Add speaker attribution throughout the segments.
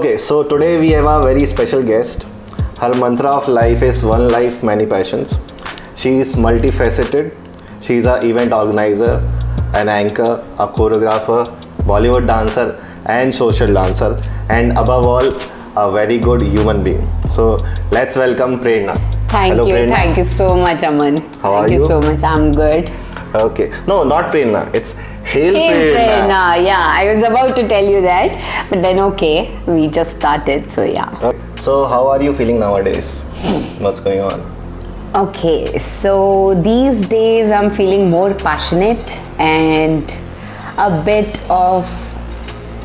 Speaker 1: Okay, so today we have a very special guest. Her mantra of life is one life, many passions. She is multifaceted. She is an event organizer, an anchor, a choreographer, Bollywood dancer, and social dancer, and above all, a very good human being. So let's welcome Prerna.
Speaker 2: Hello, Prerna. Thank you so much, Aman.
Speaker 1: How are you?
Speaker 2: Thank you so much. I'm good.
Speaker 1: Okay, no, not Prerna. It's Hail Prerna.
Speaker 2: Yeah, I was about to tell you that, but then okay, we just started, so yeah.
Speaker 1: So how are you feeling nowadays? What's going on?
Speaker 2: Okay, so these days I'm feeling more passionate and a bit of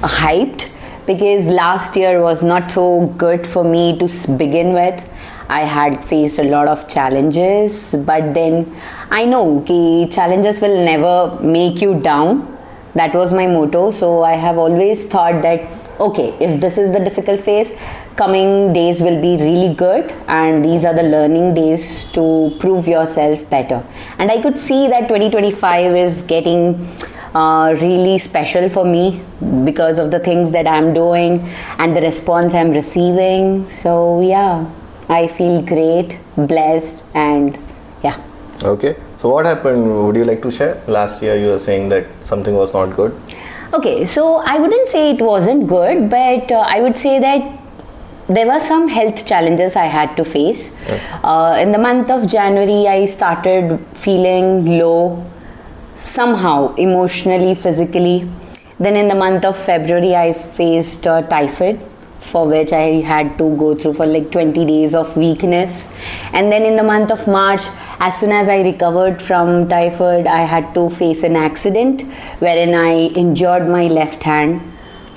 Speaker 2: hyped because last year was not so good for me to begin with. I had faced a lot of challenges, but then I know that challenges will never make you down. That was my motto. So I have always thought that, okay, if this is the difficult phase, coming days will be really good, and these are the learning days to prove yourself better. And I could see that 2025 is getting really special for me because of the things that I'm doing and the response I'm receiving. So yeah, I feel great, blessed, and yeah.
Speaker 1: Okay, so what happened? Would you like to share? Last year you were saying that something was not good.
Speaker 2: Okay, so I wouldn't say it wasn't good, but I would say that there were some health challenges I had to face. Okay. In the month of January, I started feeling low, somehow emotionally, physically. Then in the month of February, I faced typhoid, for which I had to go through for like 20 days of weakness. And then in the month of March, as soon as I recovered from typhoid, I had to face an accident wherein I injured my left hand,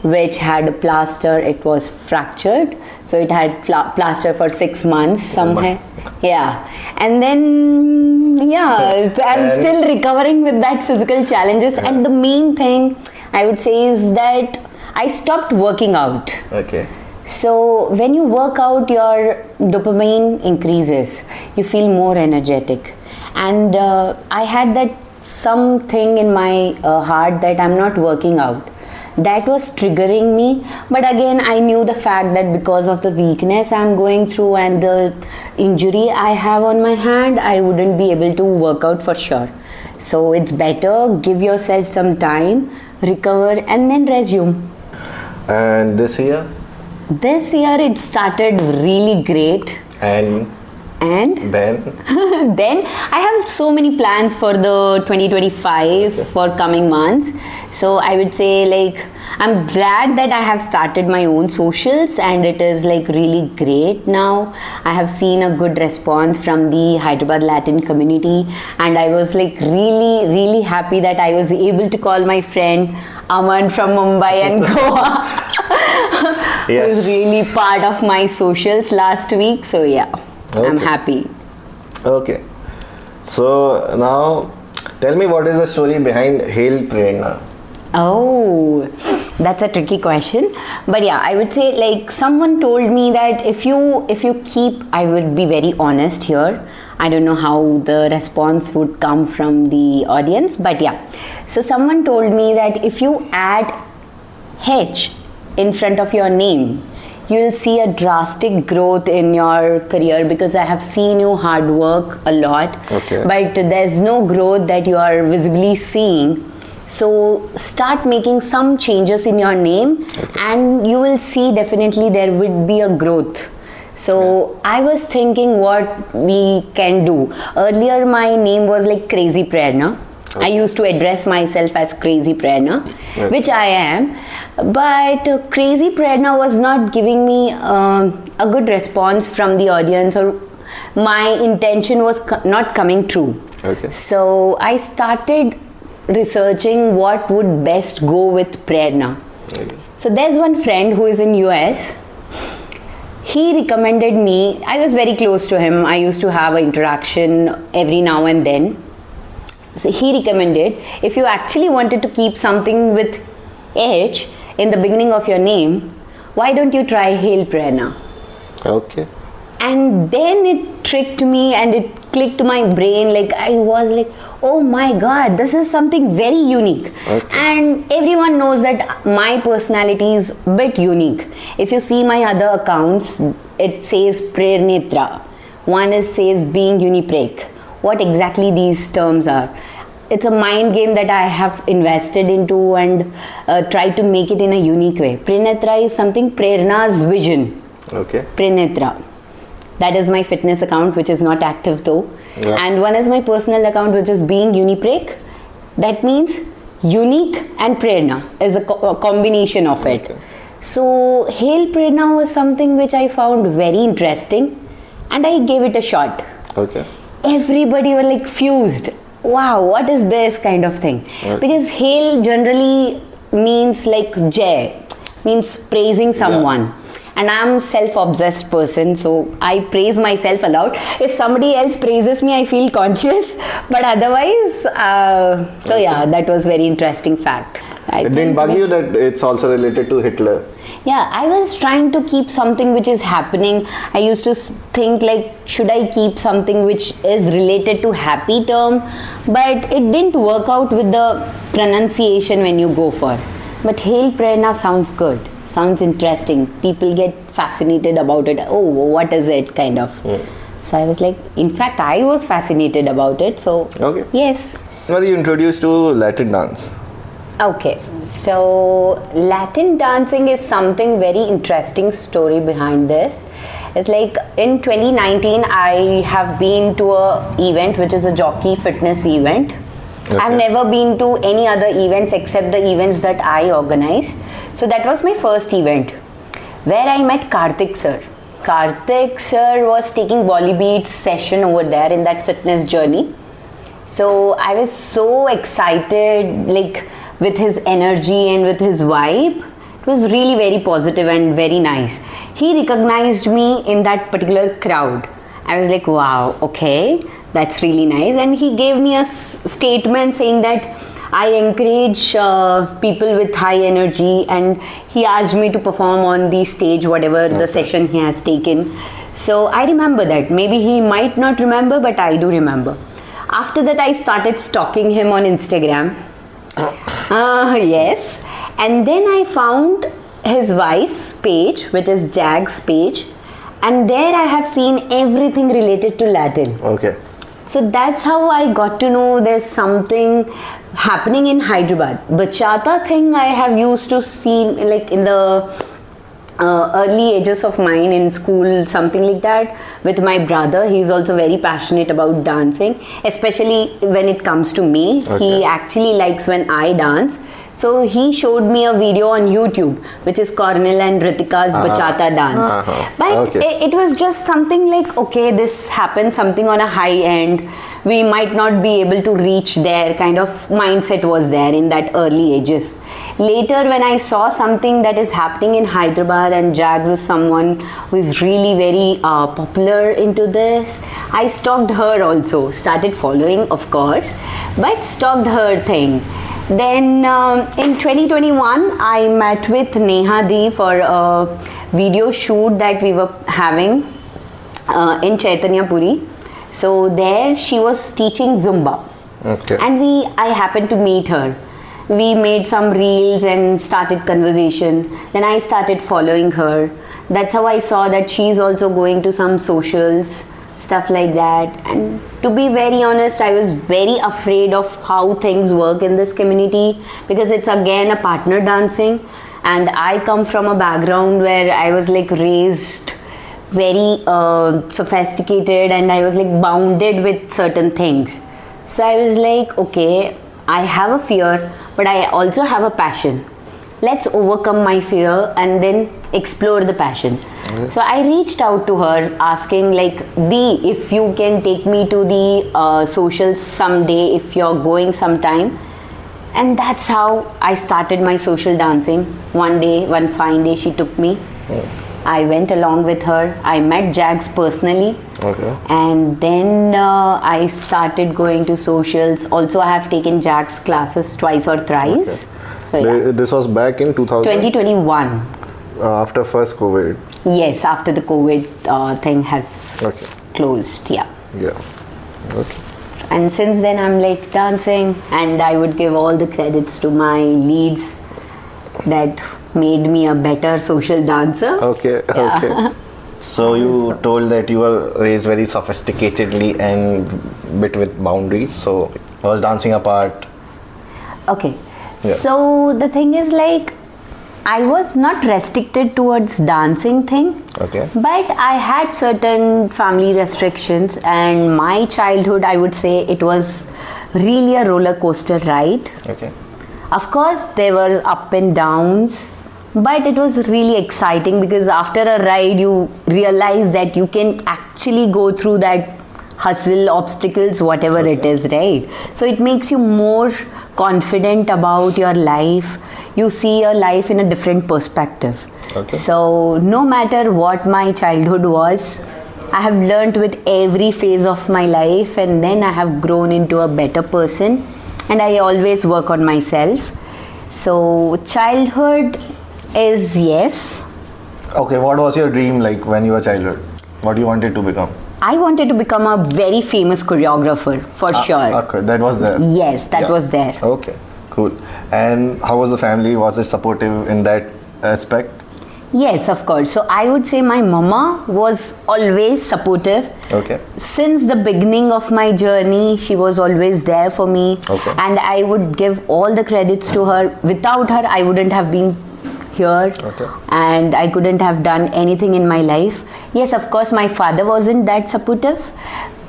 Speaker 2: which had a plaster. It was fractured, so it had plaster for 6 months somehow. Yeah, and then yeah, I'm still recovering with that physical challenges. And the main thing I would say is that I stopped working out.
Speaker 1: Okay.
Speaker 2: So when you work out, your dopamine increases. You feel more energetic. And I had that something in my heart that I'm not working out. That was triggering me. But again, I knew the fact that because of the weakness I'm going through and the injury I have on my hand, I wouldn't be able to work out for sure. So it's better, give yourself some time, recover, and then resume.
Speaker 1: And this year?
Speaker 2: This year it started really great.
Speaker 1: And then?
Speaker 2: Then I have so many plans for the 2025 for coming months. So I would say like I'm glad that I have started my own socials and it is like really great now. I have seen a good response from the Hyderabad Latin community, and I was like really happy that I was able to call my friend Aman from Mumbai and Goa.
Speaker 1: Yes.
Speaker 2: Was really part of my socials last week. So yeah. Okay. I'm happy.
Speaker 1: Okay. So now tell me, what is the story behind Hail Prerna?
Speaker 2: Oh, that's a tricky question. But yeah, I would say like someone told me that if you keep, I would be very honest here. I don't know how the response would come from the audience, but yeah. So someone told me that if you add H in front of your name, you'll see a drastic growth in your career, because I have seen you hard work a lot, but there's no growth that you are visibly seeing. So start making some changes in your name and you will see definitely there will be a growth. So I was thinking what we can do. Earlier my name was like Crazy Prerna. I used to address myself as Crazy Prerna, which I am. But Crazy Prerna was not giving me a good response from the audience, or my intention was not coming true. So I started researching what would best go with Prerna. So there's one friend who is in US. He recommended me. I was very close to him. I used to have an interaction every now and then. So he recommended, if you actually wanted to keep something with H in the beginning of your name, why don't you try Hail Prerna?
Speaker 1: Okay.
Speaker 2: And then it tricked me and it clicked my brain. Like I was like, oh my god, this is something very unique.
Speaker 1: Okay.
Speaker 2: And everyone knows that my personality is a bit unique. If you see my other accounts, it says Prernetra. One is says being uniprek. What exactly these terms are? It's a mind game that I have invested into and tried to make it in a unique way. Prenetra is something Prerna's vision.
Speaker 1: Okay.
Speaker 2: Prenetra. That is my fitness account, which is not active though.
Speaker 1: Yeah.
Speaker 2: And one is my personal account, which is being uniprek. That means unique and Prerna is a combination of it.
Speaker 1: Okay.
Speaker 2: So Hail Prerna was something which I found very interesting and I gave it a shot.
Speaker 1: Okay.
Speaker 2: Everybody were like fused. Wow, what is this kind of thing?
Speaker 1: Okay.
Speaker 2: Because Hail generally means like Jai, means praising someone. And I'm self-obsessed person, so I praise myself a lot. If somebody else praises me, I feel conscious. But otherwise, so yeah, that was very interesting fact.
Speaker 1: It didn't bug you that it's also related to Hitler?
Speaker 2: Yeah, I was trying to keep something which is happening. I used to think like, should I keep something which is related to happy term? But it didn't work out with the pronunciation when you go for. But Hail Prerna sounds good, sounds interesting. People get fascinated about it. Oh, what is it kind of? So I was like, in fact, I was fascinated about it. So
Speaker 1: Okay.
Speaker 2: yes.
Speaker 1: Were you introduced to Latin dance?
Speaker 2: Okay, so Latin dancing is something very interesting story behind this. It's like in 2019 I have been to a event which is a jockey fitness event.
Speaker 1: Okay.
Speaker 2: I've never been to any other events except the events that I organize. So that was my first event where I met Karthik sir. Karthik sir was taking Bollybeats session over there in that fitness journey. So I was so excited, like with his energy and with his vibe. It was really very positive and very nice. He recognized me in that particular crowd. I was like, wow, okay, that's really nice. And he gave me a statement saying that I encourage people with high energy, and he asked me to perform on the stage, whatever the session he has taken. So I remember that. Maybe he might not remember, but I do remember. After that, I started stalking him on Instagram. Yes. And then I found his wife's page, which is Jag's page. And there I have seen everything related to Latin.
Speaker 1: Okay.
Speaker 2: So that's how I got to know there's something happening in Hyderabad. Bachata thing I have used to see like in the early ages of mine in school, something like that, with my brother. He's also very passionate about dancing, especially when it comes to me.
Speaker 1: Okay.
Speaker 2: He actually likes when I dance. So he showed me a video on YouTube, which is Cornel and Ritika's Bachata dance. But
Speaker 1: Okay.
Speaker 2: it was just something like, okay, this happened, something on a high end. We might not be able to reach there, kind of mindset was there in that early ages. Later, when I saw something that is happening in Hyderabad and Jags is someone who is really very popular into this, I stalked her also, started following of course, but stalked her thing. Then in 2021, I met with Neha Di for a video shoot that we were having in Chaitanya Puri. So there she was teaching Zumba.
Speaker 1: Okay.
Speaker 2: And I happened to meet her. We made some reels and started conversation. Then I started following her. That's how I saw that she's also going to some socials, stuff like that. And to be very honest, I was very afraid of how things work in this community, because it's again a partner dancing, and I come from a background where I was like raised very sophisticated, and I was like bounded with certain things. So I was like, okay, I have a fear, but I also have a passion. Let's overcome my fear and then explore the passion. So I reached out to her asking like, if you can take me to the socials someday, if you're going sometime. And that's how I started my social dancing. One fine day she took me. I went along with her. I met Jags personally.
Speaker 1: Okay.
Speaker 2: And then I started going to socials. Also, I have taken Jags classes twice or thrice.
Speaker 1: Okay.
Speaker 2: So, yeah.
Speaker 1: This was back in
Speaker 2: 2021.
Speaker 1: After first COVID.
Speaker 2: Yes, after the COVID thing has
Speaker 1: Okay.
Speaker 2: closed. Yeah.
Speaker 1: Yeah. Okay.
Speaker 2: And since then I'm like dancing, and I would give all the credits to my leads that made me a better social dancer.
Speaker 1: Okay.
Speaker 2: Yeah.
Speaker 1: Okay. So you told that you were raised very sophisticatedly and bit with boundaries. So was dancing a part?
Speaker 2: Okay.
Speaker 1: Yeah.
Speaker 2: So the thing is, like, I was not restricted towards dancing thing.
Speaker 1: Okay.
Speaker 2: But I had certain family restrictions, and my childhood, I would say, it was really a roller coaster ride.
Speaker 1: Okay.
Speaker 2: Of course, there were up and downs, but it was really exciting because after a ride, you realize that you can actually go through that hustle, obstacles, whatever it is, right? So it makes you more confident about your life. You see your life in a different perspective.
Speaker 1: Okay.
Speaker 2: So no matter what my childhood was, I have learned with every phase of my life, and then I have grown into a better person, and I always work on myself. So childhood is yes.
Speaker 1: Okay. What was your dream like when you were childhood? What you wanted to become?
Speaker 2: I wanted to become a very famous choreographer for sure.
Speaker 1: Okay. That was there.
Speaker 2: Yes, that
Speaker 1: Yeah.
Speaker 2: was there.
Speaker 1: Okay. Cool. And how was the family? Was it supportive in that aspect?
Speaker 2: Yes, of course. So I would say my mama was always supportive.
Speaker 1: Okay.
Speaker 2: Since the beginning of my journey, she was always there for me.
Speaker 1: Okay.
Speaker 2: And I would give all the credits to her. Without her, I wouldn't have been here.
Speaker 1: Okay.
Speaker 2: And I couldn't have done anything in my life. Yes, of course, my father wasn't that supportive,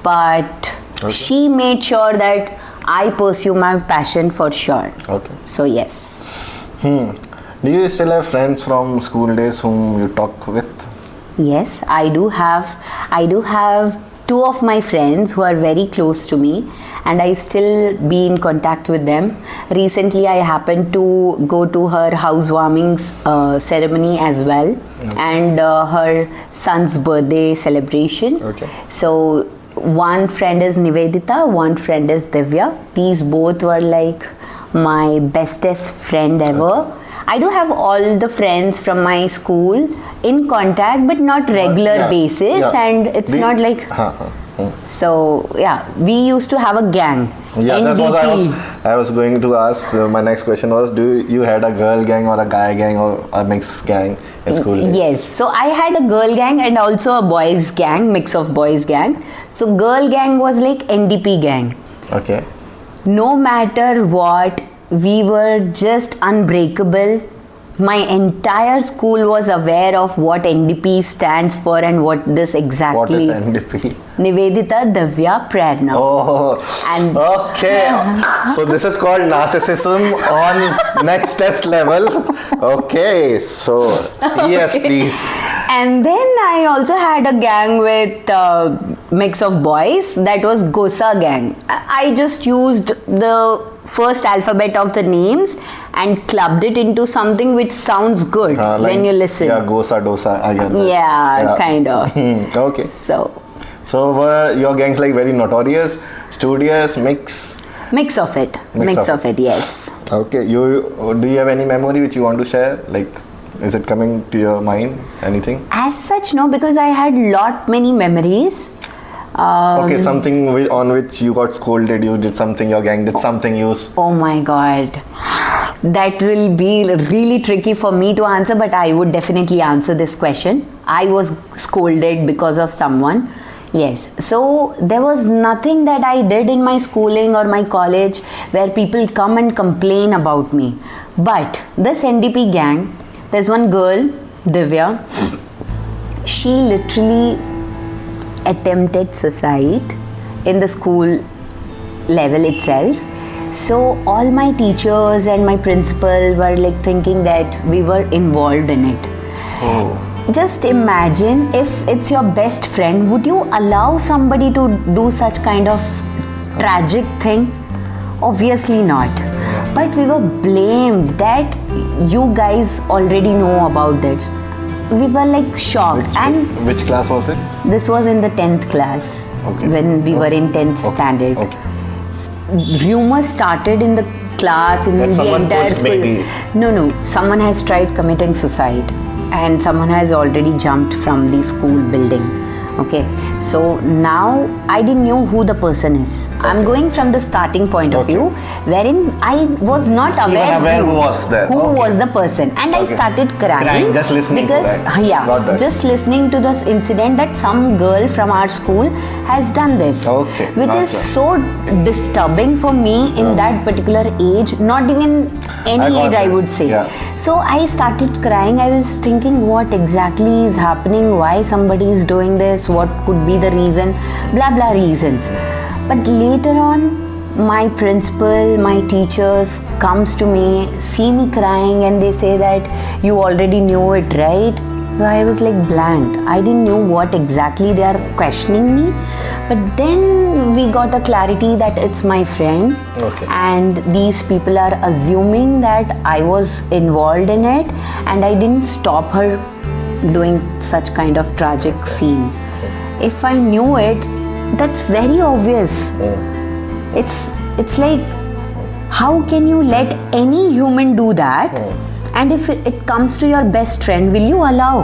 Speaker 2: but
Speaker 1: Okay.
Speaker 2: she made sure that I pursue my passion for sure.
Speaker 1: Okay.
Speaker 2: So yes.
Speaker 1: Do you still have friends from school days whom you talk with?
Speaker 2: Yes, I do have two of my friends who are very close to me, and I still be in contact with them. Recently, I happened to go to her housewarming ceremony as well, and her son's birthday celebration.
Speaker 1: Okay.
Speaker 2: So one friend is Nivedita, one friend is Divya. These both were like my bestest friend ever.
Speaker 1: Okay.
Speaker 2: I do have all the friends from my school in contact, but not regular
Speaker 1: Yeah,
Speaker 2: basis,
Speaker 1: yeah.
Speaker 2: and it's not like. So yeah, we used to have a gang.
Speaker 1: Yeah, that's what
Speaker 2: NDP.
Speaker 1: I was going to ask. My next question was, do you had a girl gang or a guy gang or a mixed gang in school days?
Speaker 2: Yes, so I had a girl gang and also a boys gang, mix of boys gang. So girl gang was like NDP gang.
Speaker 1: Okay.
Speaker 2: No matter what, we were just unbreakable. My entire school was aware of what NDP stands for and what this exactly.
Speaker 1: What is NDP?
Speaker 2: Nivedita Divya Prerna.
Speaker 1: Oh,
Speaker 2: And-
Speaker 1: okay. So this is called narcissism on next test level. Okay, so yes, please.
Speaker 2: And then I also had a gang with mix of boys. That was Gosa gang. I just used the first alphabet of the names and clubbed it into something which sounds good
Speaker 1: Like,
Speaker 2: when you listen.
Speaker 1: Yeah, gosa dosa. I get that.
Speaker 2: Yeah, kind of.
Speaker 1: Okay. So were your gangs like very notorious, studious,
Speaker 2: Mix of it. Mix of it, yes.
Speaker 1: Okay. Do you have any memory which you want to share? Like, is it coming to your mind? Anything?
Speaker 2: As such, no, because I had many memories.
Speaker 1: Okay, something on which you got scolded, you did something, your gang did something,
Speaker 2: Oh my god. That will be really tricky for me to answer, but I would definitely answer this question. I was scolded because of someone. Yes. So there was nothing that I did in my schooling or my college where people come and complain about me. But this NDP gang, there's one girl, Divya. She literally attempted suicide in the school level itself. So all my teachers and my principal were like thinking that we were involved in it.
Speaker 1: Oh.
Speaker 2: Just imagine, if it's your best friend, would you allow somebody to do such kind of tragic thing? Obviously not. But we were blamed that you guys already know about that. We were like shocked.
Speaker 1: Which class was it?
Speaker 2: This was in the 10th class, when we were in 10th standard. Rumors started in the class, in
Speaker 1: that
Speaker 2: the entire school.
Speaker 1: Maybe.
Speaker 2: No, someone has tried committing suicide and someone has already jumped from the school building. Okay, so now I didn't know who the person is. I'm going from the starting point of view, wherein I was not aware
Speaker 1: who was there.
Speaker 2: Who was the person, and I started crying
Speaker 1: just listening
Speaker 2: because
Speaker 1: to that. Got that.
Speaker 2: just listening to this incident that some girl from our school has done this, which is so disturbing for me in that particular age. Not even any age, I would say. So I started crying. I was thinking, what exactly is happening? Why somebody is doing this? What could be the reason? Blah blah reasons. But later on, my principal, my teachers comes to me, see me crying, and they say that you already knew it, right? So I was like blank. I didn't know what exactly they are questioning me. But then we got a clarity that it's my friend, and these people are assuming that I was involved in it, and I didn't stop her doing such kind of tragic scene. If I knew it, that's very obvious. It's like, how can you let any human do that? And if it comes to your best friend, will you allow?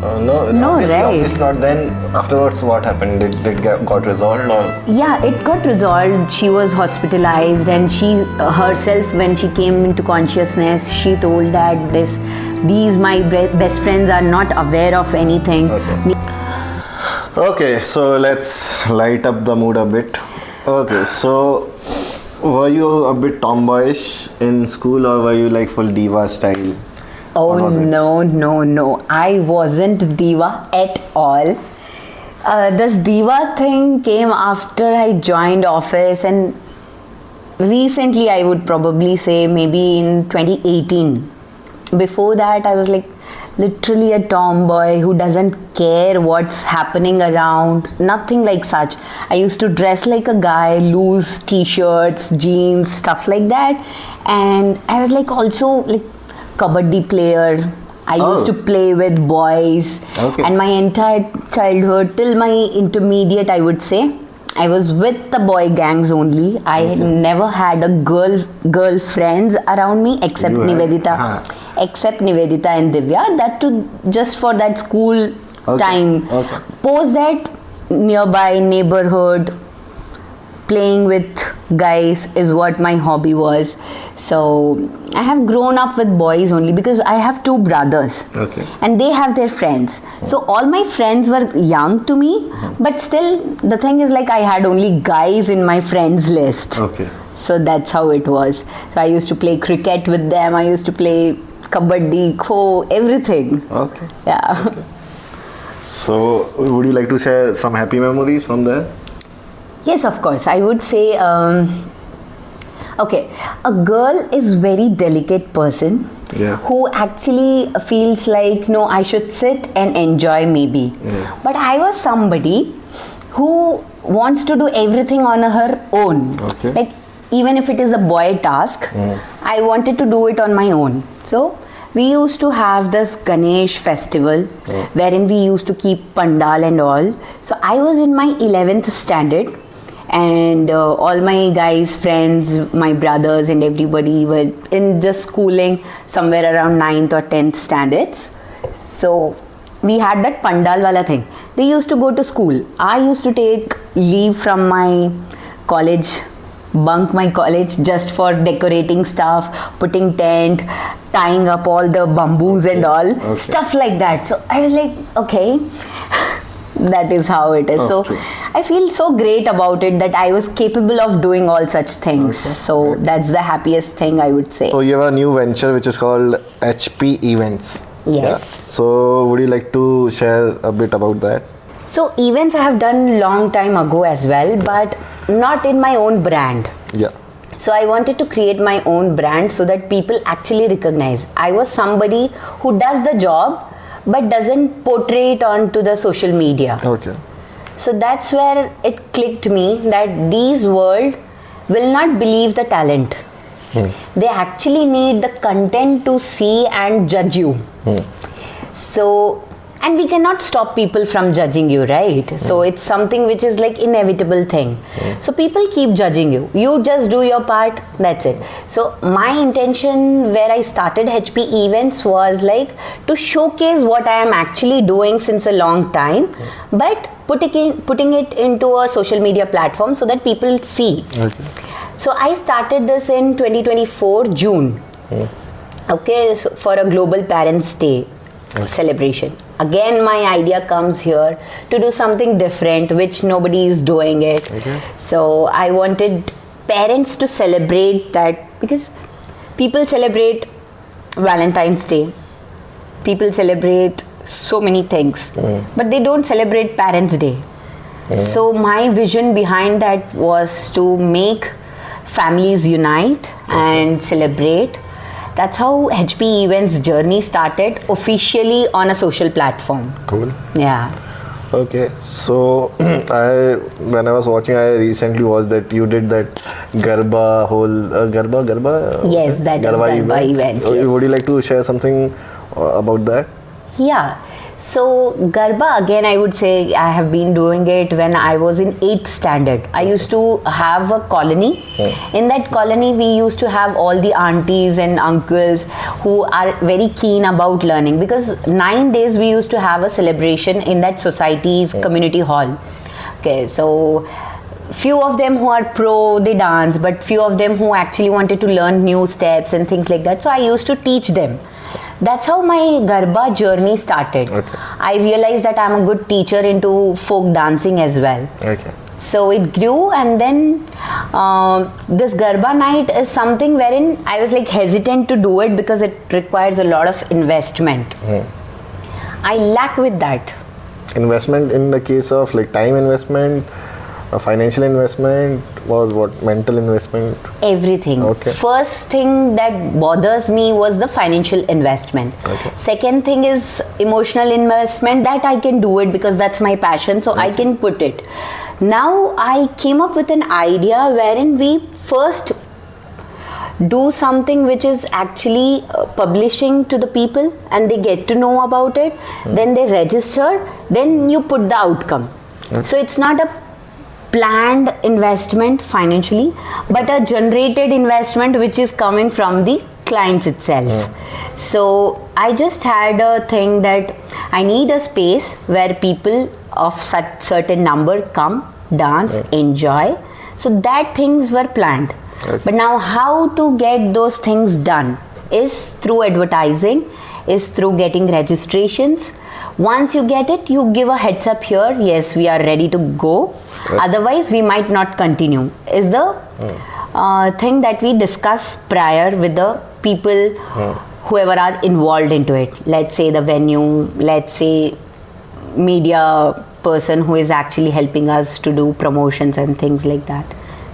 Speaker 1: No,
Speaker 2: right?
Speaker 1: It's not. Then afterwards, what happened? Did it got resolved or?
Speaker 2: Yeah, it got resolved. She was hospitalized, and she herself, when she came into consciousness, she told that these my best friends are not aware of anything.
Speaker 1: Okay, so let's light up the mood a bit. Okay, so were you a bit tomboyish in school, or were you like full diva style?
Speaker 2: Oh no, I wasn't diva at all. This diva thing came after I joined office, and recently, I would probably say maybe in 2018. Before that, I was like literally a tomboy who doesn't care what's happening around, nothing like such. I used to dress like a guy, loose t-shirts, jeans, stuff like that. And I was like also like kabaddi player. I used to play with boys, and my entire childhood till my intermediate, I would say, I was with the boy gangs only. I never had a girl friends around me except Nivedita. Except Nivedita and Divya, that too just for that school time. Post that, nearby neighborhood, playing with guys is what my hobby was. So I have grown up with boys only because I have two brothers, and they have their friends. So all my friends were young to me, but still the thing is like I had only guys in my friends list. So that's how it was. So I used to play cricket with them. I used to play kabaddi, kho, everything.
Speaker 1: So would you like to share some happy memories from there?
Speaker 2: Yes, of course. I would say, a girl is very delicate person who actually feels like, no, I should sit and enjoy maybe. But I was somebody who wants to do everything on her own. Like, even if it is a boy task, I wanted to do it on my own. So we used to have this Ganesh festival wherein we used to keep pandal and all. So I was in my 11th standard, and all my guys, friends, my brothers and everybody were in just schooling somewhere around 9th or 10th standards. So we had that pandal wala thing. They used to go to school. I used to take leave from my college, bunk my college just for decorating stuff, putting tent, tying up all the bamboos and all, stuff like that. So I was like, okay, that is how it is. So I feel so great about it that I was capable of doing all such things. So that's the happiest thing, I would say.
Speaker 1: So you have a new venture which is called HP Eventz.
Speaker 2: Yes.
Speaker 1: So would you like to share a bit about that?
Speaker 2: So events I have done long time ago as well, but not in my own brand. So I wanted to create my own brand so that people actually recognize. I was somebody who does the job but doesn't portray it onto the social media. So that's where it clicked me that these world will not believe the talent. They actually need the content to see and judge you. So and we cannot stop people from judging you, right? So it's something which is like inevitable thing. So people keep judging you. You just do your part, that's it. So my intention where I started HP Events was like to showcase what I am actually doing since a long time, but putting it into a social media platform so that people see.
Speaker 1: Okay.
Speaker 2: So I started this in 2024 June. Okay, so for a Global Parents Day celebration. Again, my idea comes here to do something different, which nobody is doing it.
Speaker 1: Okay.
Speaker 2: So I wanted parents to celebrate that, because people celebrate Valentine's Day, people celebrate so many things, but they don't celebrate Parents' Day. So my vision behind that was to make families unite and celebrate. That's how HP Events journey started officially on a social platform.
Speaker 1: Cool.
Speaker 2: Yeah.
Speaker 1: Okay, so when I was watching, I recently watched that you did that Garba whole Garba.
Speaker 2: Yes, that is Garba event. Yes.
Speaker 1: Would you like to share something about that?
Speaker 2: Yeah. So Garba, again, I would say I have been doing it when I was in 8th standard. I used to have a colony. In that colony, we used to have all the aunties and uncles who are very keen about learning, because 9 days we used to have a celebration in that society's community hall. Okay, so few of them who are pro, they dance, but few of them who actually wanted to learn new steps and things like that. So I used to teach them. That's how my Garba journey started.
Speaker 1: Okay.
Speaker 2: I realized that I'm a good teacher into folk dancing as well.
Speaker 1: Okay.
Speaker 2: So it grew, and then this Garba night is something wherein I was like hesitant to do it because it requires a lot of investment. I lack with that.
Speaker 1: Investment in the case of like time investment, a financial investment, or what, mental investment?
Speaker 2: Everything.
Speaker 1: Okay.
Speaker 2: First thing that bothers me was the financial investment.
Speaker 1: Okay.
Speaker 2: Second thing is emotional investment, that I can do it because that's my passion, so I can put it. Now I came up with an idea wherein we first do something which is actually publishing to the people and they get to know about it, then they register, then you put the outcome. So it's not a planned investment financially, but a generated investment which is coming from the clients itself. So I just had a thing that I need a space where people of such certain number come, dance, enjoy. So that things were planned. But now how to get those things done is through advertising, is through getting registrations. Once you get it, you give a heads up here, yes, we are ready to go. Otherwise, we might not continue. Is the thing that we discuss prior with the people, whoever are involved into it. Let's say the venue, let's say media person who is actually helping us to do promotions and things like that.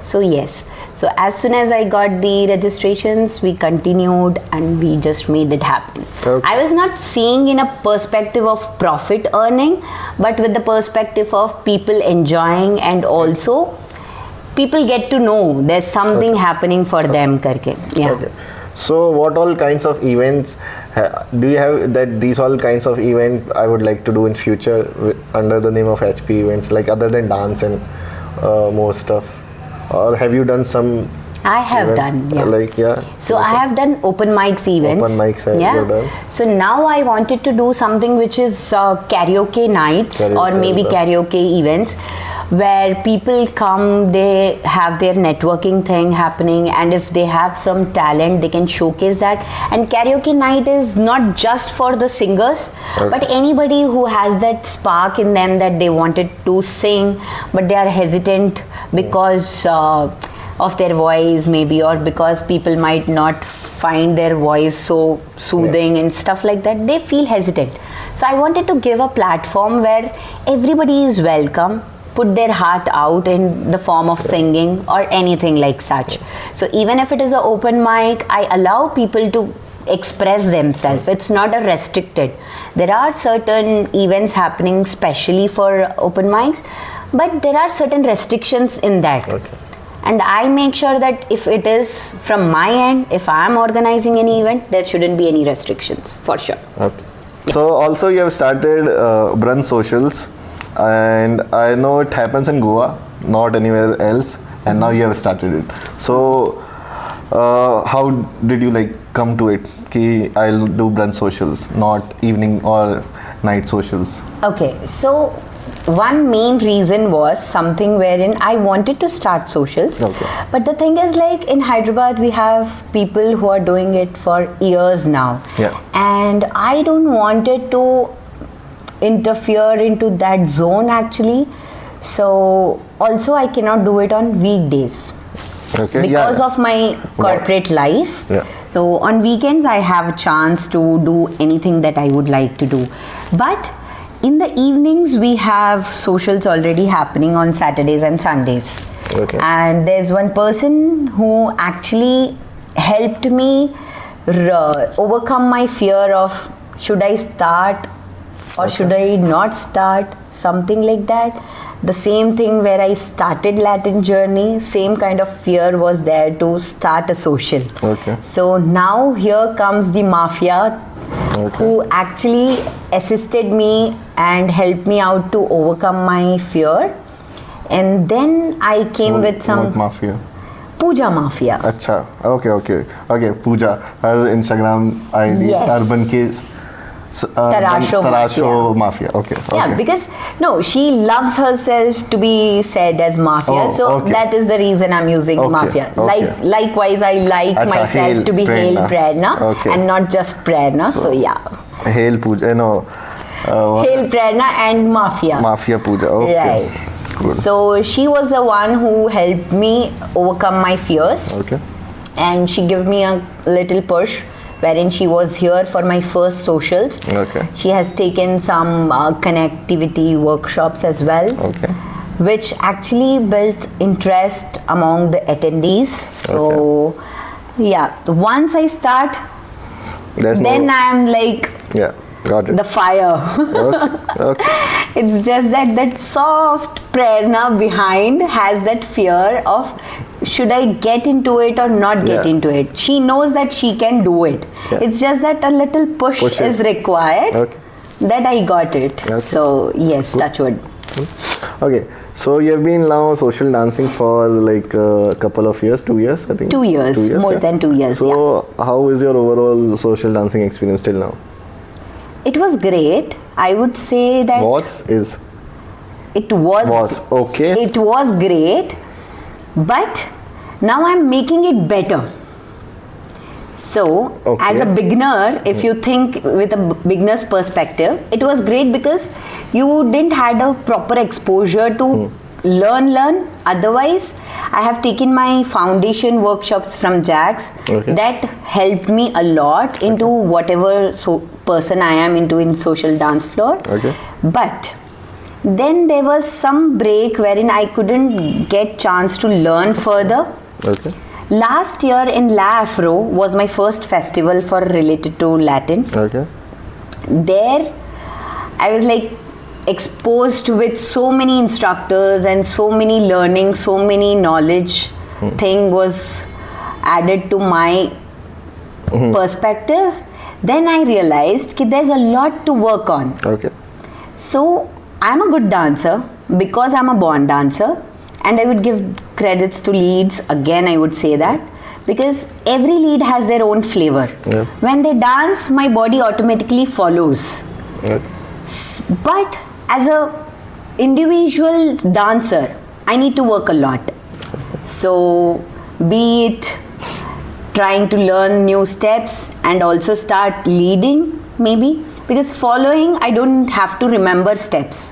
Speaker 2: So yes, so as soon as I got the registrations, we continued and we just made it happen.
Speaker 1: Okay.
Speaker 2: I was not seeing in a perspective of profit earning, but with the perspective of people enjoying, and also people get to know there's something happening for them karke. Yeah.
Speaker 1: Okay. So what all kinds of events do you have, that these all kinds of event I would like to do in future under the name of HP Events, like other than dance and more stuff? Or have you done some?
Speaker 2: I have
Speaker 1: events?
Speaker 2: done, So I have done open mics events.
Speaker 1: Open mics, you've done.
Speaker 2: So now I wanted to do something which is karaoke nights or maybe karaoke events, where people come, they have their networking thing happening, and if they have some talent, they can showcase that. And karaoke night is not just for the singers, but anybody who has that spark in them that they wanted to sing, but they are hesitant because of their voice maybe, or because people might not find their voice so soothing and stuff like that, they feel hesitant. So I wanted to give a platform where everybody is welcome, put their heart out in the form of singing or anything like such. So even if it is an open mic, I allow people to express themselves. It's not a restricted. There are certain events happening specially for open mics, but there are certain restrictions in that. And I make sure that if it is from my end, if I am organizing any event, there shouldn't be any restrictions, for sure.
Speaker 1: Okay. So also you have started brunch socials, and I know it happens in Goa, not anywhere else, and now you have started it. So how did you like come to it? Ki I'll do brunch socials, not evening or night socials.
Speaker 2: Okay, so one main reason was something wherein I wanted to start socials.
Speaker 1: Okay.
Speaker 2: But the thing is, like in Hyderabad, we have people who are doing it for years now.
Speaker 1: Yeah.
Speaker 2: And I don't wanted to interfere into that zone actually. So also I cannot do it on weekdays.
Speaker 1: Okay.
Speaker 2: Because of my corporate life.
Speaker 1: Yeah.
Speaker 2: So on weekends I have a chance to do anything that I would like to do. But in the evenings we have socials already happening on Saturdays and Sundays.
Speaker 1: Okay.
Speaker 2: And there's one person who actually helped me overcome my fear of should I start or should I not start, something like that. The same thing where I started Latin journey, same kind of fear was there to start a social.
Speaker 1: Okay.
Speaker 2: So now here comes the mafia who actually assisted me and helped me out to overcome my fear. And then I came with some
Speaker 1: What mafia?
Speaker 2: Puja Mafia.
Speaker 1: अच्छा, okay, Pooja. Her Instagram ID
Speaker 2: Yes.
Speaker 1: Urban Kids.
Speaker 2: Tarasho
Speaker 1: Mafia. Okay.
Speaker 2: Yeah, because no, she loves herself to be said as mafia,
Speaker 1: Oh,
Speaker 2: so
Speaker 1: okay.
Speaker 2: that is the reason I'm using
Speaker 1: Okay,
Speaker 2: mafia.
Speaker 1: okay.
Speaker 2: Likewise, I like
Speaker 1: Acha,
Speaker 2: myself
Speaker 1: Hail
Speaker 2: to be Hail
Speaker 1: Prerna.
Speaker 2: Prerna
Speaker 1: Okay.
Speaker 2: and not just Prerna. So yeah,
Speaker 1: Hail Pooja. No.
Speaker 2: Hail Prerna and Mafia.
Speaker 1: Mafia Pooja. Okay.
Speaker 2: Right.
Speaker 1: Good.
Speaker 2: So she was the one who helped me overcome my fears,
Speaker 1: Okay.
Speaker 2: and she gave me a little push wherein she was here for my first socials.
Speaker 1: Okay.
Speaker 2: She has taken some connectivity workshops as well,
Speaker 1: Okay.
Speaker 2: which actually built interest among the attendees. So yeah, once I start,
Speaker 1: There's
Speaker 2: then
Speaker 1: no,
Speaker 2: I am like
Speaker 1: yeah, got it.
Speaker 2: the fire.
Speaker 1: Okay.
Speaker 2: It's just that soft prerna behind has that fear of should I get into it or not get
Speaker 1: Yeah.
Speaker 2: into it. She knows that she can do it.
Speaker 1: Yeah.
Speaker 2: It's just that a little push is required.
Speaker 1: Okay.
Speaker 2: That I got it.
Speaker 1: Okay.
Speaker 2: So yes, touch wood.
Speaker 1: Okay. So you have been now social dancing for like a couple of years, 2 years, I think.
Speaker 2: 2 years, more than 2 years.
Speaker 1: So how is your overall social dancing experience till now?
Speaker 2: It was great. I would say that
Speaker 1: Is
Speaker 2: it was
Speaker 1: okay.
Speaker 2: It was great, but now I'm making it better. So, as a beginner, if you think with a beginner's perspective, it was great because you didn't had a proper exposure to learn. Otherwise, I have taken my foundation workshops from Jax.
Speaker 1: Okay.
Speaker 2: That helped me a lot into whatever person I am into in social dance floor.
Speaker 1: Okay.
Speaker 2: But then there was some break wherein I couldn't get chance to learn further.
Speaker 1: Okay.
Speaker 2: Last year in La Afro was my first festival for related to Latin.
Speaker 1: Okay.
Speaker 2: There I was like exposed with so many instructors and so many learning, so many knowledge thing was added to my perspective. Then I realized that there's a lot to work on.
Speaker 1: Okay.
Speaker 2: So I'm a good dancer because I'm a born dancer, and I would give credits to leads. Again, I would say that because every lead has their own flavor.
Speaker 1: Yeah.
Speaker 2: When they dance, my body automatically follows.
Speaker 1: Okay.
Speaker 2: But as a individual dancer, I need to work a lot. So be it trying to learn new steps and also start leading, maybe, because following I don't have to remember steps.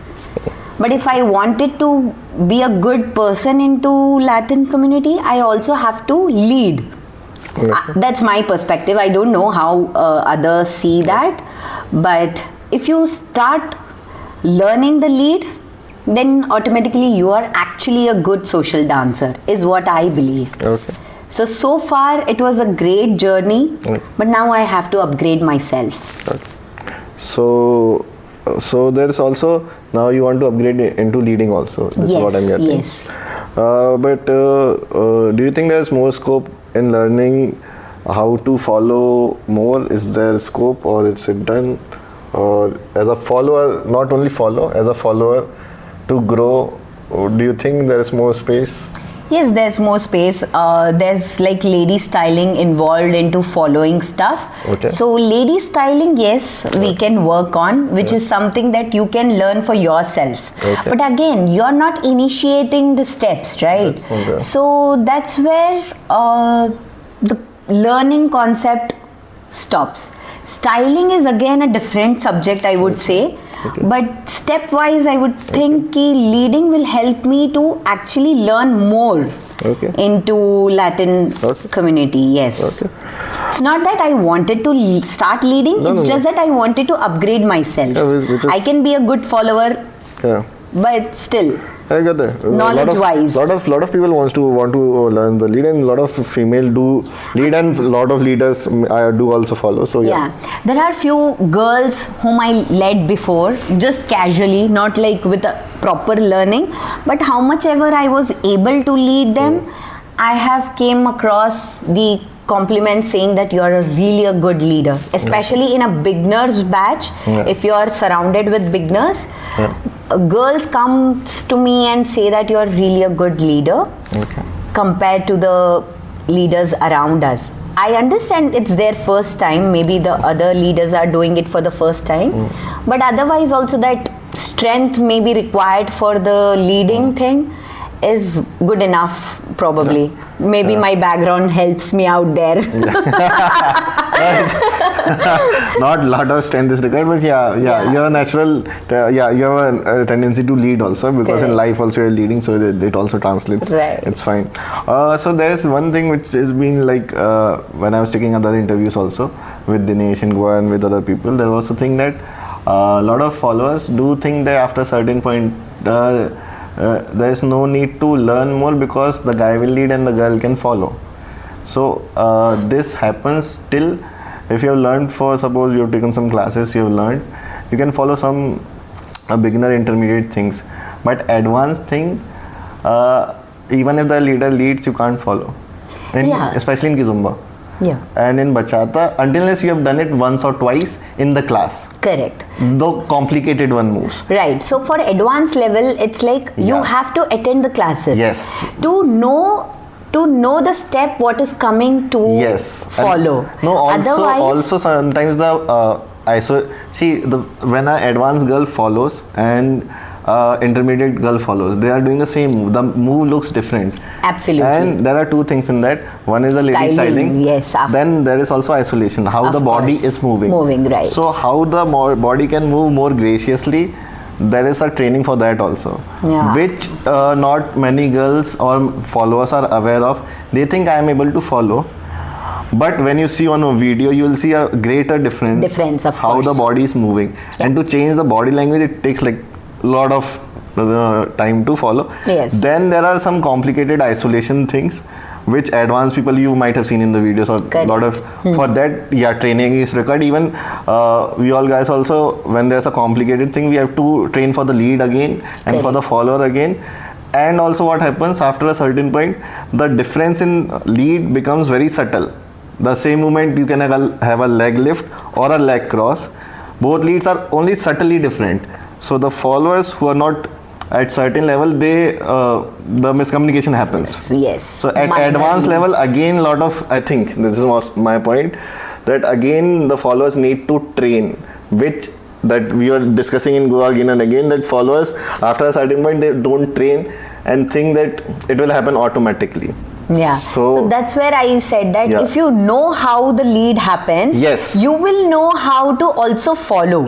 Speaker 2: But if I wanted to be a good person into Latin community, I also have to lead. That's my perspective. I don't know how others see that. But if you start learning the lead, then automatically you are actually a good social dancer, is what I believe.
Speaker 1: Okay.
Speaker 2: So far it was a great journey, but now I have to upgrade myself.
Speaker 1: Okay. So there's also now you want to upgrade into leading also. That's what I'm getting.
Speaker 2: Yes.
Speaker 1: But do you think there's more scope in learning how to follow more? Is there scope or is it done?
Speaker 3: or as a follower, not only follow, as a follower to grow, do you think there is more space?
Speaker 2: Yes, there's more space. There's like lady styling involved into following stuff.
Speaker 3: Okay.
Speaker 2: So lady styling, yes, we can work on, which is something that you can learn for yourself.
Speaker 3: Okay.
Speaker 2: But again, you're not initiating the steps, right?
Speaker 3: Okay.
Speaker 2: So that's where the learning concept stops. Styling is again a different subject, I would say.
Speaker 3: Okay.
Speaker 2: But stepwise, I would think ki leading will help me to actually learn more into Latin community. Yes.
Speaker 3: Okay.
Speaker 2: It's not that I wanted to start leading. It's just that I wanted to upgrade myself.
Speaker 3: Yeah,
Speaker 2: I can be a good follower, but still.
Speaker 3: I get that.
Speaker 2: Knowledge-wise,
Speaker 3: lot of people want to learn the lead, and a lot of female do lead, and a lot of leaders do also follow. So
Speaker 2: yeah, there are few girls whom I led before, just casually, not like with a proper learning. But how much ever I was able to lead them, I have came across the compliments saying that you are really a good leader, especially in a beginners batch. If you are surrounded with beginners, girls comes to me and say that you are really a good leader compared to the leaders around us. I understand it's their first time, maybe the other leaders are doing it for the first time, but otherwise also that strength may be required for the leading thing is good enough, probably. Maybe my background helps me out there.
Speaker 3: Not a lot of strength is required, but you have a natural, you have a tendency to lead also, because in life also you're leading, so it also translates.
Speaker 2: Right.
Speaker 3: It's fine. So there's one thing which has been like, when I was taking other interviews also with Dinesh in Goa and with other people, there was a thing that a lot of followers do think that after a certain point, there is no need to learn more because the guy will lead and the girl can follow. So this happens till if you have learned, for suppose you have taken some classes, you have learned, you can follow some beginner intermediate things, but advanced thing, even if the leader leads, you can't follow, especially in Kizumba. And in Bachata, unless you have done it once or twice in the class.
Speaker 2: Correct.
Speaker 3: The complicated one moves.
Speaker 2: Right. So for advanced level, it's like you have to attend the classes.
Speaker 3: Yes.
Speaker 2: To know the step what is coming to follow.
Speaker 3: And also sometimes when an advanced girl follows and intermediate girl follows, they are doing the same move. The move looks different.
Speaker 2: Absolutely.
Speaker 3: And there are two things in that. One is the lady styling.
Speaker 2: Yes.
Speaker 3: Then there is also isolation. How the body is moving.
Speaker 2: Right.
Speaker 3: So how the body can move more graciously, there is a training for that also. Which not many girls or followers are aware of. They think I am able to follow. But when you see on a video, you will see a greater difference
Speaker 2: of
Speaker 3: how the body is moving. And to change the body language, it takes like lot of time to follow. Then there are some complicated isolation things which advanced people you might have seen in the videos, or lot of for that training is required. Even we all guys also, when there's a complicated thing, we have to train for the lead again and for the follower again. And also what happens after a certain point, the difference in lead becomes very subtle. The same movement, you can have a leg lift or a leg cross. Both leads are only subtly different. So the followers who are not at certain level, the miscommunication happens.
Speaker 2: Yes.
Speaker 3: So at advanced level, again, lot of, I think this is my point, that again the followers need to train, which that we are discussing in Goa again and again, that followers after a certain point, they don't train and think that it will happen automatically.
Speaker 2: So that's where I said that if you know how the lead happens, you will know how to also follow.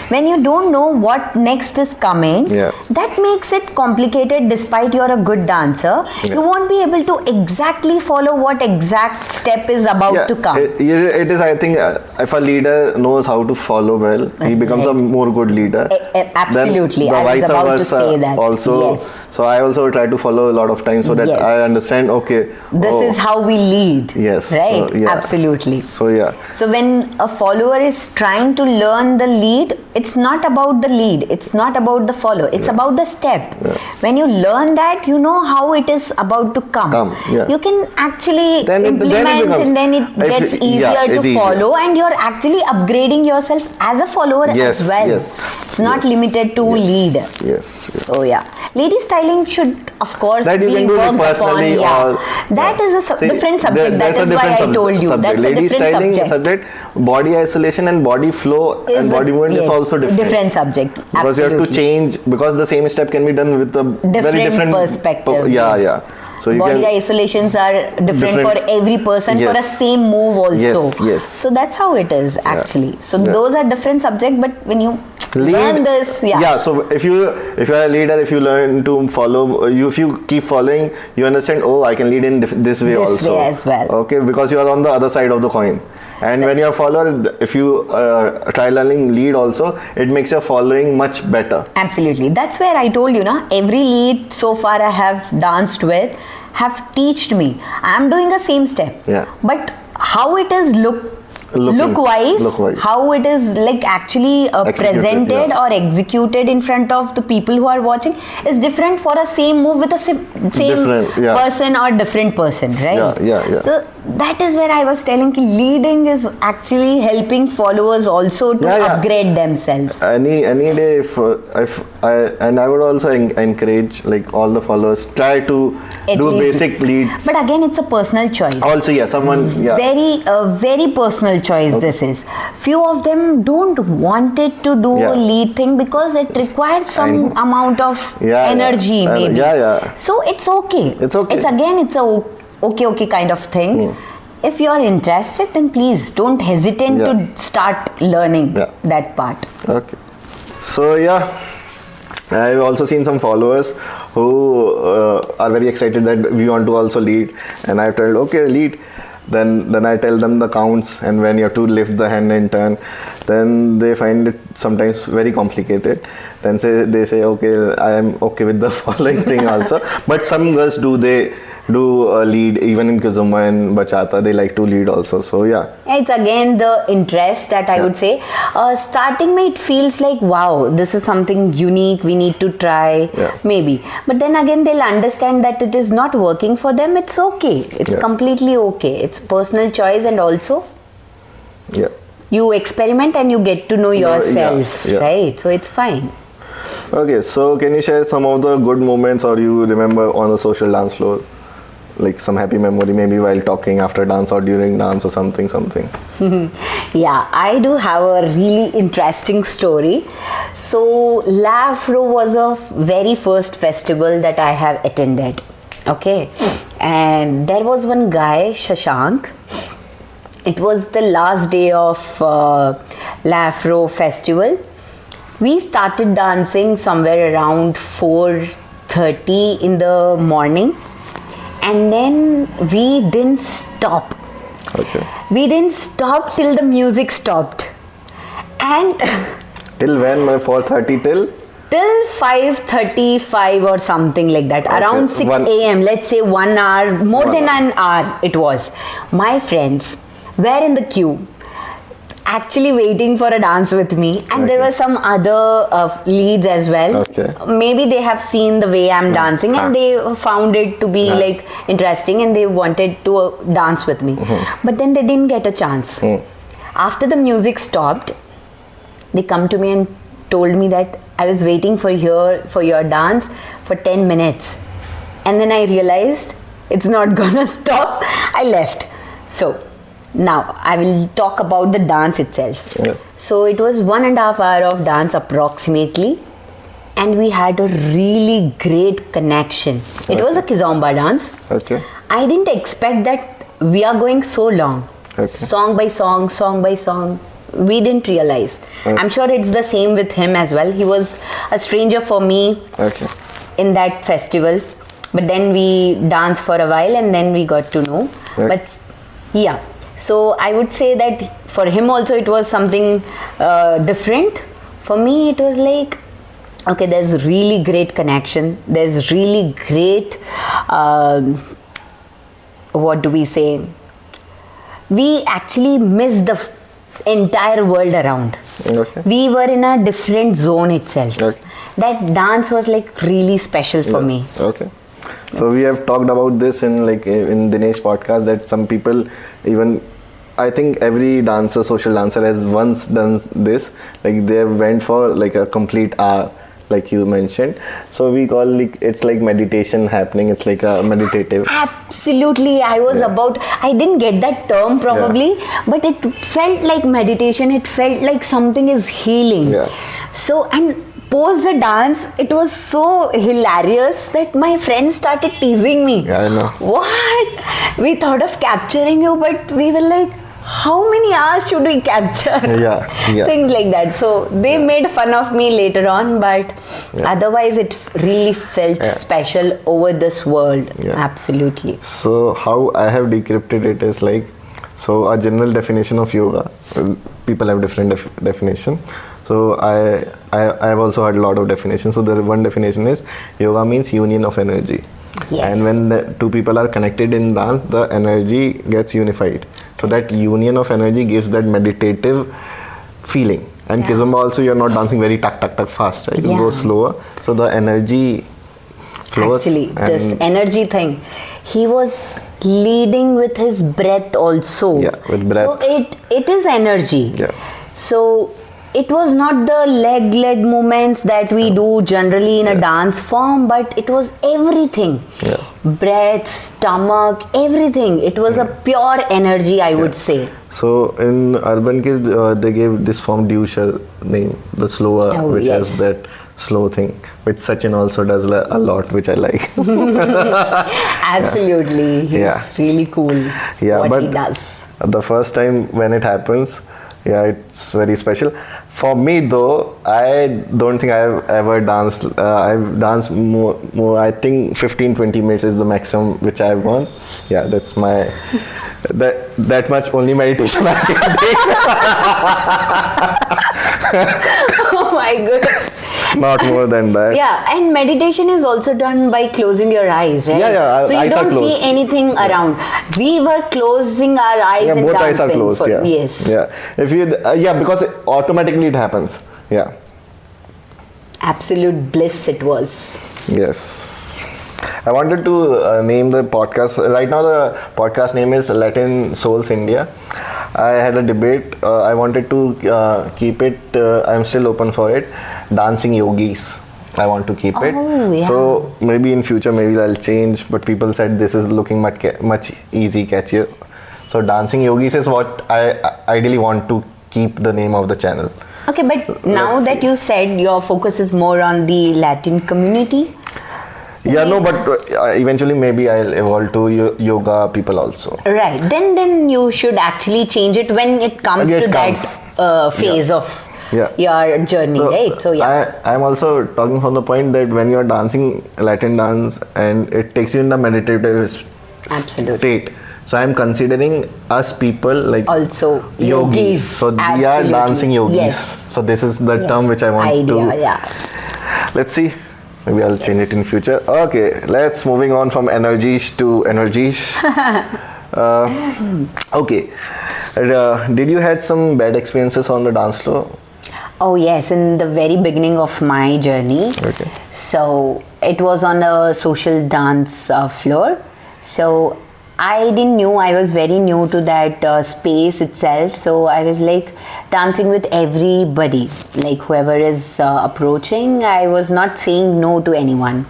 Speaker 2: When you don't know what next is coming, that makes it complicated. Despite you're a good dancer, you won't be able to exactly follow what exact step is about to come.
Speaker 3: It is, I think, if a leader knows how to follow well, he becomes a more good leader.
Speaker 2: Absolutely.
Speaker 3: Then
Speaker 2: I was about to say that.
Speaker 3: Also, so I also try to follow a lot of times so that I understand,
Speaker 2: this is how we lead. Right?
Speaker 3: So,
Speaker 2: Absolutely.
Speaker 3: So
Speaker 2: So when a follower is trying to learn the lead, it's not about the lead, it's not about the follow, it's about the step. When you learn that, you know how it is about to come. You can actually implement, and then it gets easier to follow, and you're actually upgrading yourself as a follower as well. It's not limited to lead. So yeah, lady styling should of course
Speaker 3: that
Speaker 2: be worked upon. That is a different subject. That is why I told you that's
Speaker 3: lady
Speaker 2: a different
Speaker 3: subject. Body isolation and body flow and body movement is also different
Speaker 2: subject.
Speaker 3: Because you have to change, because the same step can be done with a very different
Speaker 2: perspective.
Speaker 3: So
Speaker 2: body isolations are different for every person for a same move also. So that's how it is actually. So those are different subjects, but when you learn this,
Speaker 3: so if you are a leader, if you learn to follow, if you keep following, you understand, I can lead in this way also.
Speaker 2: Way as well.
Speaker 3: Okay, because you are on the other side of the coin. And when you are follower, if you try learning lead also, it makes your following much better.
Speaker 2: Absolutely. That's where I told you, every lead so far I have danced with have taught me. I am doing the same step. But how it is look wise, how it is like actually presented or executed in front of the people who are watching is different for a same move with a same person or different person, right? So that is where I was telling leading is actually helping followers also to upgrade themselves.
Speaker 3: Any day, if I would also encourage like all the followers try to do basic leads.
Speaker 2: But again, it's a personal choice.
Speaker 3: Also,
Speaker 2: Very personal choice. This is. Few of them don't want it to do a lead thing because it requires some amount of energy, maybe. So it's okay. It's a okay kind of thing. If you are interested, then please don't hesitate to start learning that part.
Speaker 3: Okay. So I've also seen some followers who are very excited that we want to also lead, and I've told lead. Then I tell them the counts, and when you have to lift the hand and turn, then they find it sometimes very complicated. Then they say okay, I am okay with the following thing also. But some girls do lead even in Kizumba and Bachata. They like to lead also. So
Speaker 2: it's again the interest that I would say. Starting it feels like wow, this is something unique. We need to try maybe. But then again they'll understand that it is not working for them. It's okay. It's completely okay. It's personal choice, and also you experiment and you get to know yourself, right? So it's fine.
Speaker 3: Okay, so can you share some of the good moments or you remember on the social dance floor? Like some happy memory, maybe while talking after dance or during dance or something.
Speaker 2: I do have a really interesting story. So La Afro was a very first festival that I have attended. Okay, and there was one guy, Shashank. It was the last day of La Afro festival. We started dancing somewhere around 4:30 in the morning. And then we didn't stop. We didn't stop till the music stopped. And
Speaker 3: till when? 4:30 till?
Speaker 2: Till 5:35 or something like that. Around 6 a.m. Let's say 1 hour, more than an hour it was. My friends were in the queue, actually waiting for a dance with me, and there were some other leads as well. Maybe they have seen the way I'm dancing and they found it to be like interesting and they wanted to dance with me. But then they didn't get a chance. After the music stopped, they come to me and told me that I was waiting for your dance for 10 minutes, and then I realized it's not gonna stop. I left. So now I will talk about the dance itself. So it was 1.5 hours of dance approximately, and we had a really great connection. It was a kizomba dance. I didn't expect that we are going so long. Song by song. We didn't realize. I'm sure it's the same with him as well. He was a stranger for me in that festival, but then we danced for a while and then we got to know. But so I would say that for him also it was something different. For me it was like, okay, there's really great connection. There's really great, what do we say? We actually miss the entire world around.
Speaker 1: Okay.
Speaker 2: We were in a different zone itself.
Speaker 1: Okay.
Speaker 2: That dance was like really special for me.
Speaker 1: Okay. So we have talked about this in Dinesh podcast, that some people, even I think every dancer, social dancer, has once done this. Like they went for like a complete hour, like you mentioned. So we call it's like meditation happening. It's like a meditative.
Speaker 2: Absolutely. I didn't get that term probably, but it felt like meditation. It felt like something is healing.
Speaker 1: Yeah.
Speaker 2: So, and post the dance, it was so hilarious that my friends started teasing me.
Speaker 1: Yeah, I know.
Speaker 2: What? We thought of capturing you, but we were like, how many hours should we capture?
Speaker 1: Yeah.
Speaker 2: Things like that. So they made fun of me later on, but otherwise it really felt special over this world.
Speaker 1: Yeah.
Speaker 2: Absolutely.
Speaker 1: So how I have decrypted it is like, so a general definition of yoga, people have different definition. So I have also heard a lot of definitions. So the one definition is yoga means union of energy.
Speaker 2: Yes.
Speaker 1: And when the two people are connected in dance, the energy gets unified. So that union of energy gives that meditative feeling. And Kizomba also, you're not dancing very tuck fast, right? You go slower. So the energy flows.
Speaker 2: Actually, this energy thing, he was leading with his breath also.
Speaker 1: Yeah, with breath.
Speaker 2: So it is energy.
Speaker 1: Yeah.
Speaker 2: So it was not the leg movements that we do generally in a dance form, but it was everything.
Speaker 1: Yeah.
Speaker 2: Breath, stomach, everything. It was a pure energy, I would say.
Speaker 1: So in urban kids, they gave this form Dusha name, the slower, which has that slow thing, which Sachin also does a lot, which I like.
Speaker 2: Absolutely. He's really cool what he does.
Speaker 1: The first time when it happens, it's very special. For me though, I don't think I've ever danced. I've danced more. I think 15-20 minutes is the maximum which I've gone. Yeah, that's my that much only meditation I can take.
Speaker 2: Oh my goodness.
Speaker 1: Not more than that.
Speaker 2: Yeah, and meditation is also done by closing your eyes, right?
Speaker 1: Yeah.
Speaker 2: So you don't see anything around. We were closing our eyes and
Speaker 1: both eyes are
Speaker 2: dancing.
Speaker 1: closed.
Speaker 2: Yes.
Speaker 1: Yeah. If you because automatically it happens. Yeah.
Speaker 2: Absolute bliss it was.
Speaker 1: Yes. I wanted to name the podcast. Right now the podcast name is Latin Souls India. I had a debate. I wanted to keep it. I'm still open for it. Dancing Yogis. I want to keep it.
Speaker 2: Yeah.
Speaker 1: So maybe in future, maybe I'll change. But people said this is looking much easy, catchier. So Dancing Yogis is what I ideally want to keep the name of the channel.
Speaker 2: Okay, but now that you said your focus is more on the Latin community.
Speaker 1: Yeah, no, but eventually maybe I'll evolve to yoga people also.
Speaker 2: Right. Then you should actually change it when it comes to that phase of your journey, right? So
Speaker 1: I'm also talking from the point that when you're dancing Latin dance and it takes you in the meditative state. So I'm considering us people like
Speaker 2: also yogis.
Speaker 1: So we are dancing yogis.
Speaker 2: Yes.
Speaker 1: So this is the term which I want to. Let's see. Maybe I'll change it in future. Okay, let's moving on from energies to energies. Okay. Did you had some bad experiences on the dance floor?
Speaker 2: Oh yes, in the very beginning of my journey.
Speaker 1: Okay.
Speaker 2: So it was on a social dance floor. So I didn't know, I was very new to that space itself. So I was like dancing with everybody, like whoever is approaching. I was not saying no to anyone.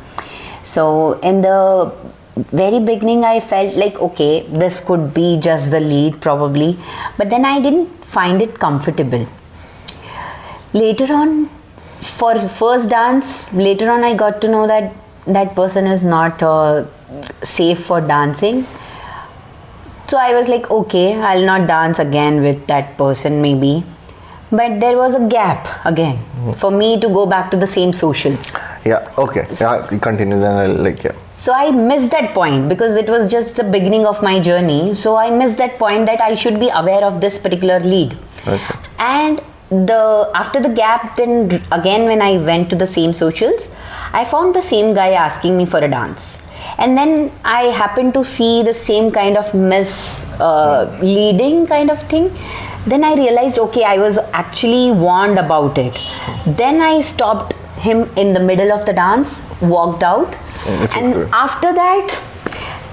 Speaker 2: So in the very beginning, I felt like, okay, this could be just the lead probably. But then I didn't find it comfortable. Later on, for first dance, later on I got to know that that person is not safe for dancing. So I was like, okay, I'll not dance again with that person maybe. But there was a gap again for me to go back to the same socials.
Speaker 1: Yeah, okay. Yeah, continue then I'll
Speaker 2: So I missed that point because it was just the beginning of my journey. So I missed that point that I should be aware of this particular lead.
Speaker 1: Okay.
Speaker 2: And after the gap, then again when I went to the same socials, I found the same guy asking me for a dance. And then I happened to see the same kind of leading kind of thing. Then I realized, okay, I was actually warned about it. Then I stopped him in the middle of the dance, walked out, and after that,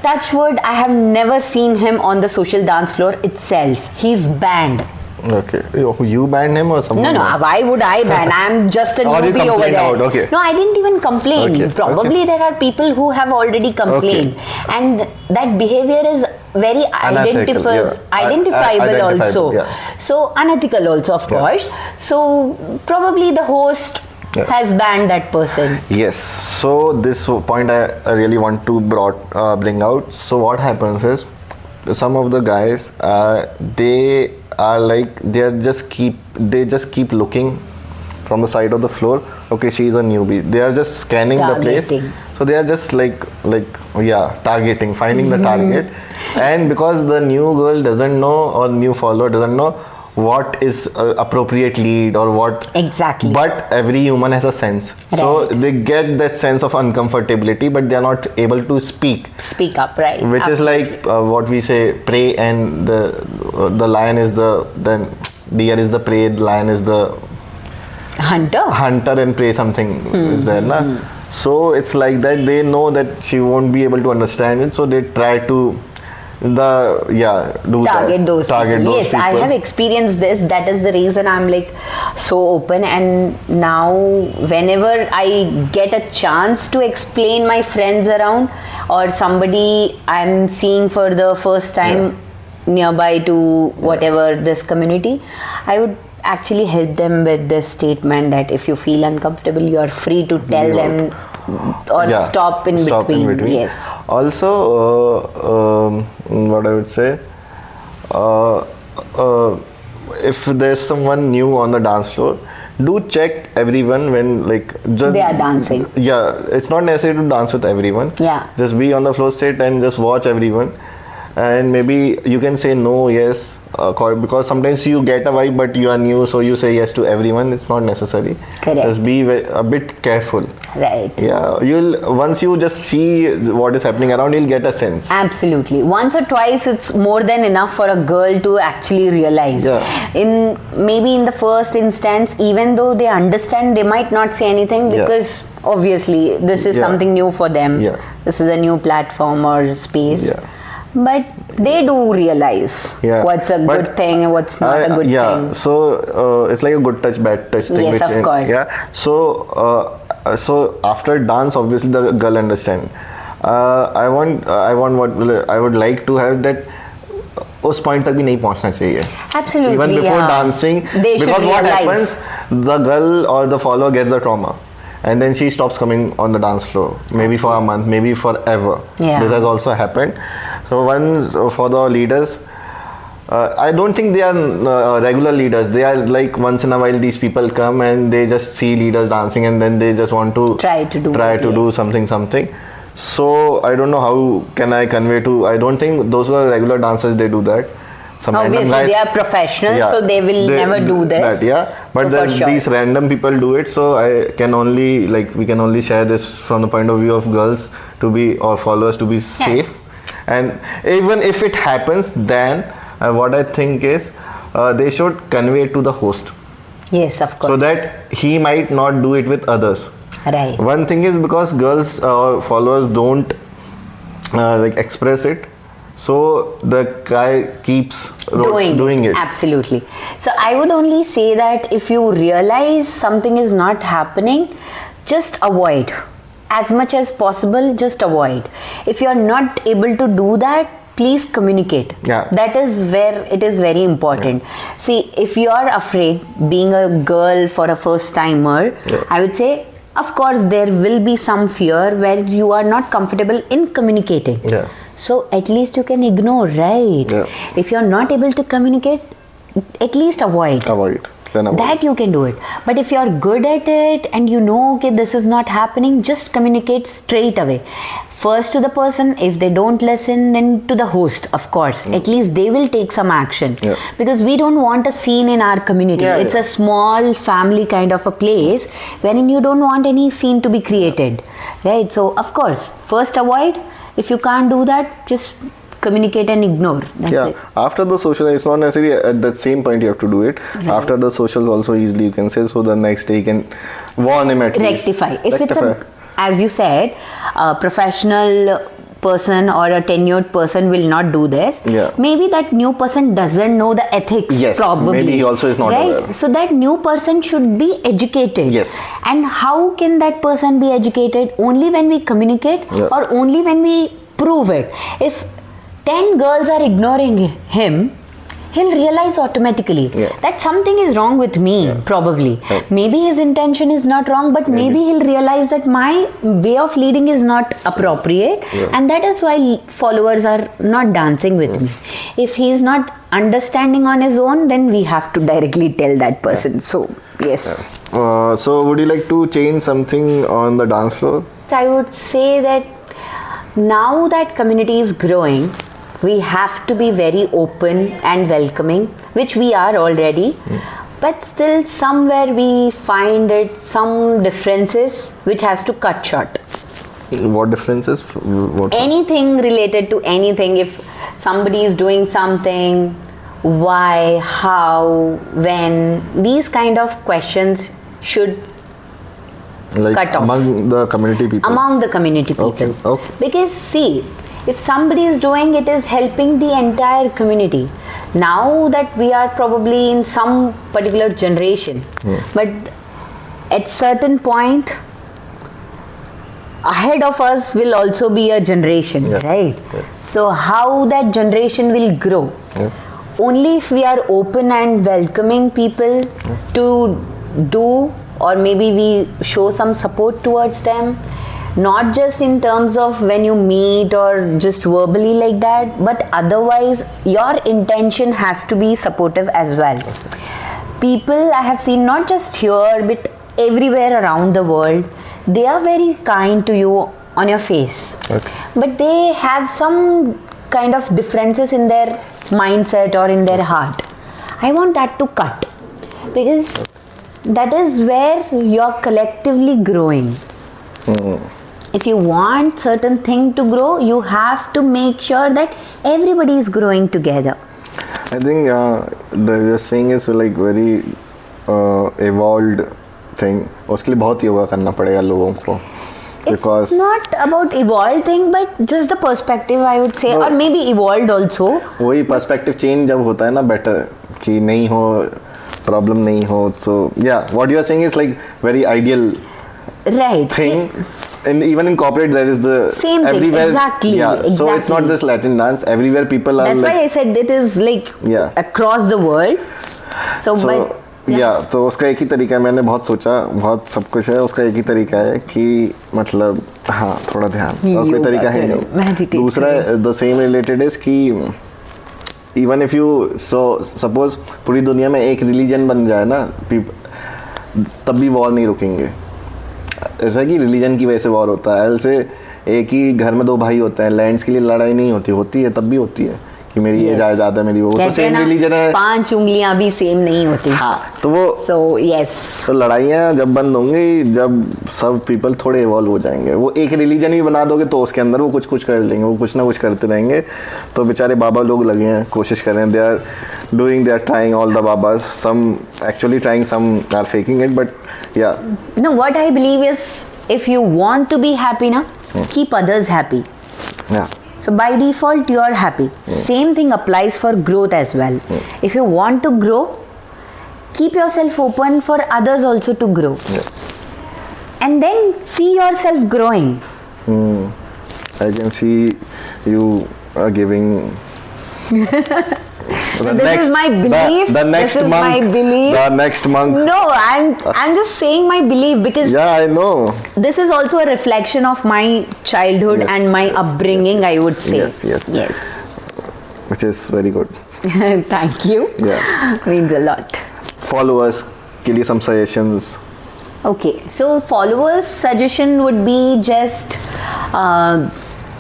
Speaker 2: touch wood, I have never seen him on the social dance floor itself. He's banned.
Speaker 3: Okay. You banned him or someone?
Speaker 2: No, why would I ban? I'm just a newbie over there.
Speaker 3: Out. Okay.
Speaker 2: No, I didn't even complain.
Speaker 3: Okay.
Speaker 2: Probably there are people who have already complained. And that behavior is very identifiable also.
Speaker 3: Yeah.
Speaker 2: So, unethical also, of course. So, probably the host has banned that person.
Speaker 3: Yes. So, this point I really want to bring out. So, what happens is, some of the guys, they just keep looking from the side of the floor. Okay, she is a newbie. They are just scanning the place. So they are just targeting, finding the target. And because the new girl doesn't know, or new follower doesn't know what is appropriate lead or what
Speaker 2: exactly,
Speaker 3: but every human has a sense, so they get that sense of uncomfortability, but they are not able to speak
Speaker 2: up, right?
Speaker 3: Which
Speaker 2: Absolutely.
Speaker 3: is like what we say, prey, and the lion is then deer is the prey, the lion is the hunter and prey, something is there, na? So it's like that. They know that she won't be able to understand it, so they try to target those people. Yes,
Speaker 2: I have experienced this. That is the reason I'm like so open, and now whenever I get a chance to explain my friends around, or somebody I'm seeing for the first time nearby to whatever this community, I would actually help them with this statement that if you feel uncomfortable, you are free to tell them or stop in between. Yes.
Speaker 3: Also, what I would say, if there's someone new on the dance floor, do check everyone when just
Speaker 2: they are dancing.
Speaker 3: Yeah, it's not necessary to dance with everyone.
Speaker 2: Yeah.
Speaker 3: Just be on the floor, sit and just watch everyone, and maybe you can say no, yes. Because sometimes you get a vibe, but you are new, so you say yes to everyone. It's not necessary.
Speaker 2: Correct.
Speaker 3: Just be a bit careful.
Speaker 2: Right.
Speaker 3: Yeah. Once you just see what is happening around, you'll get a sense.
Speaker 2: Absolutely. Once or twice, it's more than enough for a girl to actually realize.
Speaker 3: Yeah.
Speaker 2: Maybe in the first instance, even though they understand, they might not say anything because obviously this is something new for them.
Speaker 3: Yeah.
Speaker 2: This is a new platform or space.
Speaker 3: Yeah.
Speaker 2: But they do realize what's a good thing and what's not a good thing.
Speaker 3: Yeah, so it's like a good touch, bad touch thing.
Speaker 2: Yes, of course.
Speaker 3: Yeah. So after dance, obviously the girl understand. I would like to have that. उस point तक भी नहीं पहुंचना चाहिए.
Speaker 2: Absolutely.
Speaker 3: Even before dancing, because what happens, the girl or the follower gets the trauma. And then she stops coming on the dance floor, maybe for a month, maybe forever.
Speaker 2: Yeah.
Speaker 3: This has also happened. So for the leaders, I don't think they are regular leaders. They are like once in a while these people come and they just see leaders dancing and then they just want to
Speaker 2: try to
Speaker 3: do something. So I don't know how can I convey to. I don't think those who are regular dancers, they do that.
Speaker 2: Obviously they are professionals, so they will never do this.
Speaker 3: But these random people do it. So we can only share this from the point of view of girls to be, or followers to be safe. And even if it happens, then what I think is they should convey it to the host.
Speaker 2: Yes, of course.
Speaker 3: So that he might not do it with others.
Speaker 2: Right.
Speaker 3: One thing is because girls or followers don't express it. So the guy keeps doing it.
Speaker 2: Absolutely. So I would only say that if you realize something is not happening, just avoid. As much as possible, just avoid. If you are not able to do that, please communicate.
Speaker 3: Yeah.
Speaker 2: That is where it is very important. Yeah. See, if you are afraid, being a girl for a first timer, I would say, of course, there will be some fear where you are not comfortable in communicating.
Speaker 3: Yeah.
Speaker 2: So at least you can ignore, right?
Speaker 3: Yeah.
Speaker 2: If you're not able to communicate, at least avoid. That you can do it. But if you're good at it and you know, okay, this is not happening, just communicate straight away. First to the person, if they don't listen, then to the host, of course. At least they will take some action.
Speaker 3: Yeah.
Speaker 2: Because we don't want a scene in our community. It's a small family kind of a place wherein you don't want any scene to be created. Right? So, of course, first avoid. If you can't do that, just communicate and ignore. That's
Speaker 3: yeah,
Speaker 2: it.
Speaker 3: after the social, it's not necessarily at that same point you have to do it.
Speaker 2: Right.
Speaker 3: After the socials also easily you can say, so the next day you can warn him at least.
Speaker 2: Rectify. If
Speaker 3: Rectify.
Speaker 2: it's as you said, a professional person or a tenured person will not do this.
Speaker 3: Yeah.
Speaker 2: Maybe that new person doesn't know the ethics.
Speaker 3: Yes,
Speaker 2: probably.
Speaker 3: maybe he also is not
Speaker 2: right?
Speaker 3: aware.
Speaker 2: So that new person should be educated.
Speaker 3: Yes.
Speaker 2: And how can that person be educated? Only when we communicate
Speaker 3: Yeah.
Speaker 2: or only when we prove it. If 10 girls are ignoring him, he'll realize automatically that something is wrong with me, probably. Maybe his intention is not wrong, but maybe he'll realize that my way of leading is not appropriate, and that is why followers are not dancing with me. If he's not understanding on his own, then we have to directly tell that person. So, yes.
Speaker 3: So would you like to change something on the dance floor?
Speaker 2: I would say that now that community is growing, we have to be very open and welcoming, which we are already. But still somewhere we find it some differences which has to cut short.
Speaker 3: What differences? What?
Speaker 2: Anything related to anything. If somebody is doing something, why, how, when, these kind of questions should
Speaker 3: Like
Speaker 2: cut off.
Speaker 3: among the community people?
Speaker 2: Among the community people.
Speaker 3: Okay.
Speaker 2: Because see, if somebody is doing it, is helping the entire community. Now that we are probably in some particular generation, but at certain point ahead of us will also be a generation, right? So how that generation will grow? Only if we are open and welcoming people to do, or maybe we show some support towards them. Not just in terms of when you meet or just verbally like that, but otherwise your intention has to be supportive as well. People I have seen, not just here but everywhere around the world, they are very kind to you on your face, but they have some kind of differences in their mindset or in their heart. I want that to cut, because that is where you're collectively growing. If you want certain thing to grow, you have to make sure that everybody is growing together.
Speaker 3: I think the saying is like very evolved thing. उसके लिए बहुत योगा करना पड़ेगा लोगों को.
Speaker 2: It's not about evolved thing, but just the perspective I would say, or maybe evolved also.
Speaker 3: वही perspective change जब होता है ना, better कि नहीं हो, problem नहीं हो. So yeah, what you are saying is like very ideal thing. And even in corporate there is the
Speaker 2: same thing, exactly.
Speaker 3: So it's not just Latin dance, everywhere people are.
Speaker 2: That's why I said it is like across the world. So but
Speaker 3: तो उसका एक ही तरीका है. मैंने बहुत सोचा, बहुत सब कुछ है, उसका एक ही तरीका है कि मतलब हाँ थोड़ा ध्यान, और कोई तरीका है नहीं. दूसरा द सेम रिलेटेड इज कि इवन इफ यू सपोज पूरी दुनिया में एक रिलीजन बन जाए ना, तब भी वॉर नहीं रुकेंगे. ऐसा कि रिलीजन की वजह से वॉर होता है. ऐसे एक ही घर में दो भाई होते हैं, लैंड्स के लिए लड़ाई नहीं होती है तब भी होती है कि मेरी ये जायदाद है, मेरी वो. तो सेम रिलीजन है,
Speaker 2: 5 उंगलियां भी सेम नहीं होती.
Speaker 3: हाँ, तो वो तो लड़ाइयाँ जब बंद होंगी, जब सब पीपल थोड़े इवॉल्व हो जाएंगे. वो एक रिलीजन भी बना दोगे तो उसके अंदर वो कुछ कर लेंगे, वो कुछ ना कुछ करते रहेंगे. तो बेचारे बाबा लोग लगे हैं, कोशिश कर रहे हैं. they are trying, all the babas, some actually trying, some are faking it, but yeah.
Speaker 2: No, what I believe is, if you want to be happy na, keep others happy.
Speaker 3: Yeah.
Speaker 2: So by default you are happy. Same thing applies for growth as well. If you want to grow, keep yourself open for others also to grow. And then see yourself growing.
Speaker 3: I can see you giving
Speaker 2: This is my belief.
Speaker 3: The next
Speaker 2: this is
Speaker 3: monk.
Speaker 2: My belief.
Speaker 3: The next monk.
Speaker 2: No, I'm just saying my belief, because
Speaker 3: I know.
Speaker 2: This is also a reflection of my childhood and my upbringing, I would say.
Speaker 3: Yes. Which is very good.
Speaker 2: Thank you.
Speaker 3: Yeah.
Speaker 2: Means a lot.
Speaker 3: Followers, give you some suggestions.
Speaker 2: Okay, so followers' suggestion would be just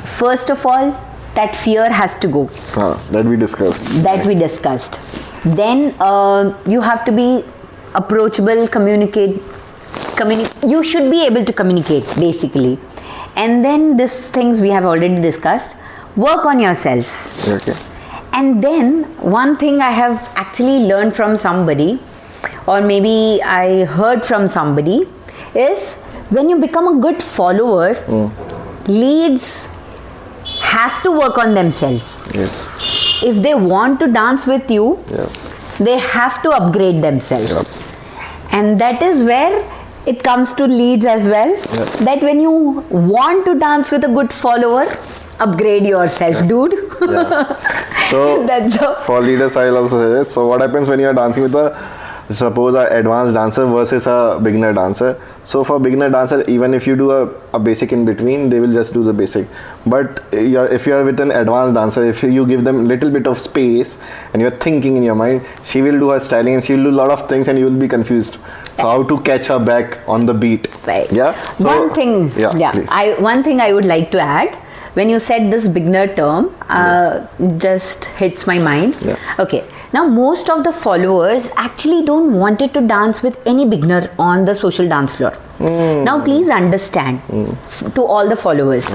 Speaker 2: first of all, that fear has to go.
Speaker 3: That we discussed. Then you have to be approachable, you should be able to communicate basically. And then these things we have already discussed.
Speaker 2: work on yourself.
Speaker 3: Okay.
Speaker 2: And then one thing I have actually learned from somebody, or maybe I heard from somebody, is when you become a good follower, leads have to work on themselves.
Speaker 3: Yes.
Speaker 2: If they want to dance with you, they have to upgrade themselves. And that is where it comes to leads as well. That when you want to dance with a good follower, upgrade yourself, dude.
Speaker 3: So
Speaker 2: that's
Speaker 3: for leaders, I'll also say it. So what happens when you're dancing with suppose an advanced dancer versus a beginner dancer? So for beginner dancer, even if you do a basic in between, they will just do the basic. But if you're with an advanced dancer, if you give them little bit of space and you're thinking in your mind, she will do her styling and she will do a lot of things and you will be confused. So how to catch her back on the beat?
Speaker 2: Right.
Speaker 3: Yeah. So,
Speaker 2: one thing. One thing I would like to add. When you said this beginner term, just hits my mind. Okay. Now, most of the followers actually don't want it to dance with any beginner on the social dance floor. Now, please understand, to all the followers,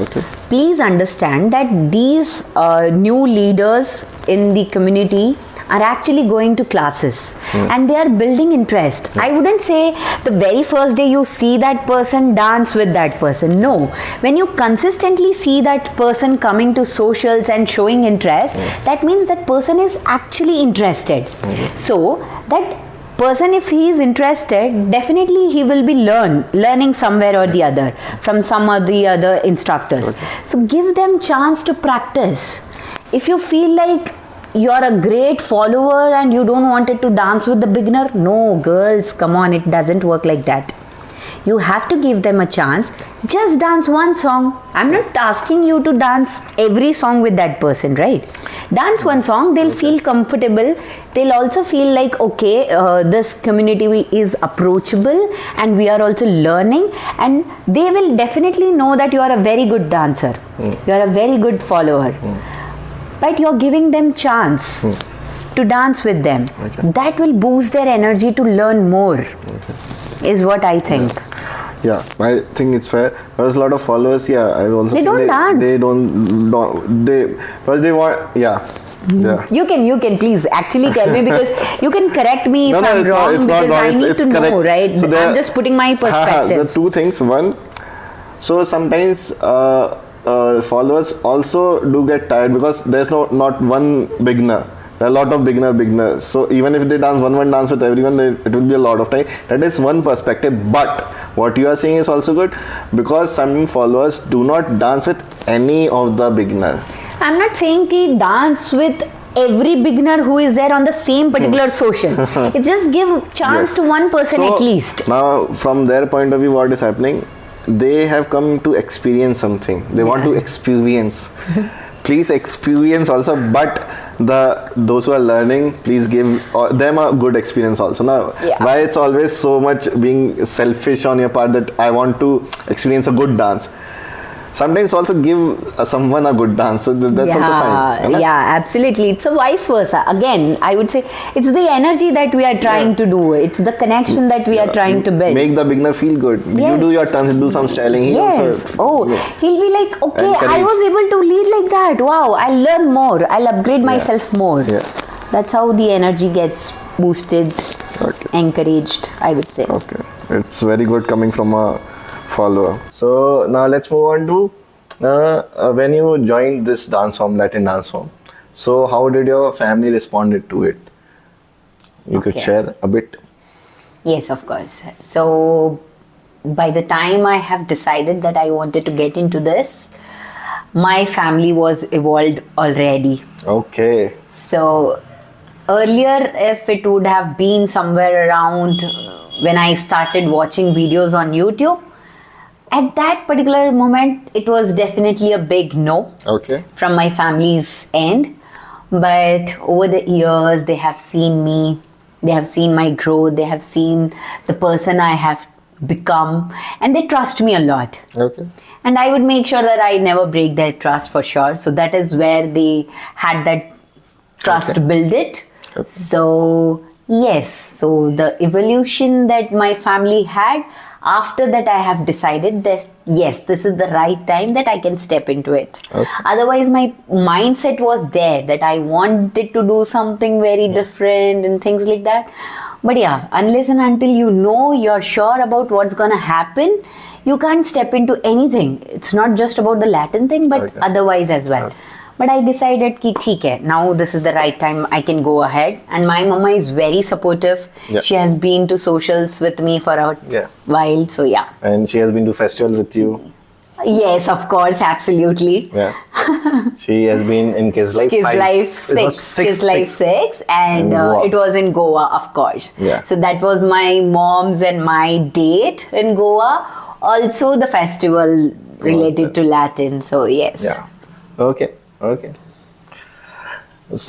Speaker 2: please understand that these new leaders in the community are actually going to classes and they are building interest. I wouldn't say the very first day you see that person, dance with that person. No. When you consistently see that person coming to socials and showing interest, that means that person is actually interested. So that person, if he is interested, definitely he will be learning somewhere or the other from some of the other instructors. So give them chance to practice. If you feel like you're a great follower and you don't want it to dance with the beginner, no, girls, come on, it doesn't work like that. You have to give them a chance. Just dance one song. I'm not asking you to dance every song with that person, right? Dance one song, they'll feel comfortable. They'll also feel like, okay, this community is approachable and we are also learning, and they will definitely know that you are a very good dancer. You are a very good follower. But you're giving them chance to dance with them. That will boost their energy to learn more, is what I think.
Speaker 3: Yeah, I think it's fair. There's a lot of followers. Yeah, I also
Speaker 2: they don't dance.
Speaker 3: They don't. Because they want. Yeah.
Speaker 2: You can please actually tell me, because you can correct me if I'm wrong, because I need to know, right? So I'm just putting my perspective.
Speaker 3: The two things. One, so sometimes followers also do get tired because there's not one beginner. There are a lot of beginners. So even if they dance one dance with everyone, it will be a lot of time. That is one perspective. But what you are saying is also good, because some followers do not dance with any of the beginner.
Speaker 2: I'm not saying ki dance with every beginner who is there on the same particular social. It just give chance to one person at least.
Speaker 3: Now, from their point of view, what is happening? They have come to experience something. They want to experience. Please experience also, but those who are learning, please give them a good experience also. Now, why it's always so much being selfish on your part that I want to experience a good dance? Sometimes also give someone a good dance, so that's also fine.
Speaker 2: Yeah, absolutely. It's a vice versa. Again, I would say it's the energy that we are trying to do. It's the connection that we are trying to build.
Speaker 3: Make the beginner feel good. You do your turns, do some styling.
Speaker 2: He'll be like, okay, I was able to lead like that. Wow, I'll learn more. I'll upgrade myself more. That's how the energy gets boosted, encouraged, I would say.
Speaker 3: Okay, it's very good coming from a follower. So now let's move on to when you joined this dance form, Latin dance form. So how did your family responded to it? You could share a bit.
Speaker 2: Yes, of course. So by the time I have decided that I wanted to get into this, my family was evolved already.
Speaker 3: Okay.
Speaker 2: So earlier, if it would have been somewhere around when I started watching videos on YouTube, at that particular moment, it was definitely a big no from my family's end. But over the years, they have seen me, they have seen my growth, they have seen the person I have become, and they trust me a lot. And I would make sure that I never break their trust for sure. So that is where they had that trust to build it. So Yes, so the evolution that my family had, after that I have decided that yes, this is the right time that I can step into it.
Speaker 1: Okay.
Speaker 2: Otherwise, my mindset was there that I wanted to do something very different and things like that. But yeah, unless and until you know you're sure about what's gonna happen, you can't step into anything. It's not just about the Latin thing, but
Speaker 1: Okay.
Speaker 2: otherwise as well.
Speaker 1: Okay.
Speaker 2: But I decided ki theek hai, now this is the right time, I can go ahead. And my mama is very supportive.
Speaker 1: Yeah.
Speaker 2: She has been to socials with me for a
Speaker 1: Yeah.
Speaker 2: while. So yeah.
Speaker 1: And she has been to festival with you.
Speaker 2: Yes, of course, absolutely.
Speaker 1: Yeah. She has been in Kids Life
Speaker 2: Kids
Speaker 1: 5.
Speaker 2: Life
Speaker 1: It was
Speaker 2: 6. Kids Life 6. And
Speaker 1: In Goa.
Speaker 2: it was in Goa, of course.
Speaker 1: Yeah.
Speaker 2: So that was my mom's and my date in Goa. Also the festival related to Latin. So yes.
Speaker 1: Yeah. Okay. Okay.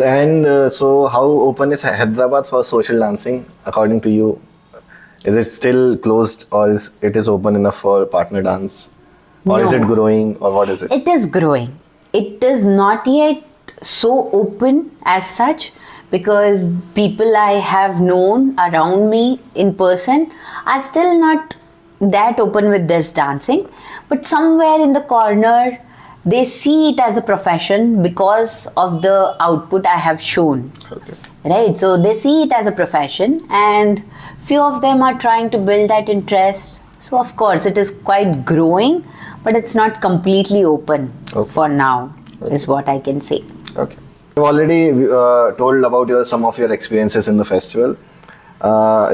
Speaker 1: And so, how open is Hyderabad for social dancing according to you? Is it still closed, or is it is open enough for partner dance, or is it
Speaker 2: No.
Speaker 1: growing, or what is it?
Speaker 2: It is growing. It is not yet so open as such, because people I have known around me in person are still not that open with this dancing. But somewhere in the corner, they see it as a profession because of the output I have shown.
Speaker 1: Okay.
Speaker 2: Right, so they see it as a profession, and few of them are trying to build that interest. So of course it is quite growing, but it's not completely open
Speaker 1: Okay.
Speaker 2: for now, is what I can say.
Speaker 1: Okay. You've already told about some of your experiences in the festival.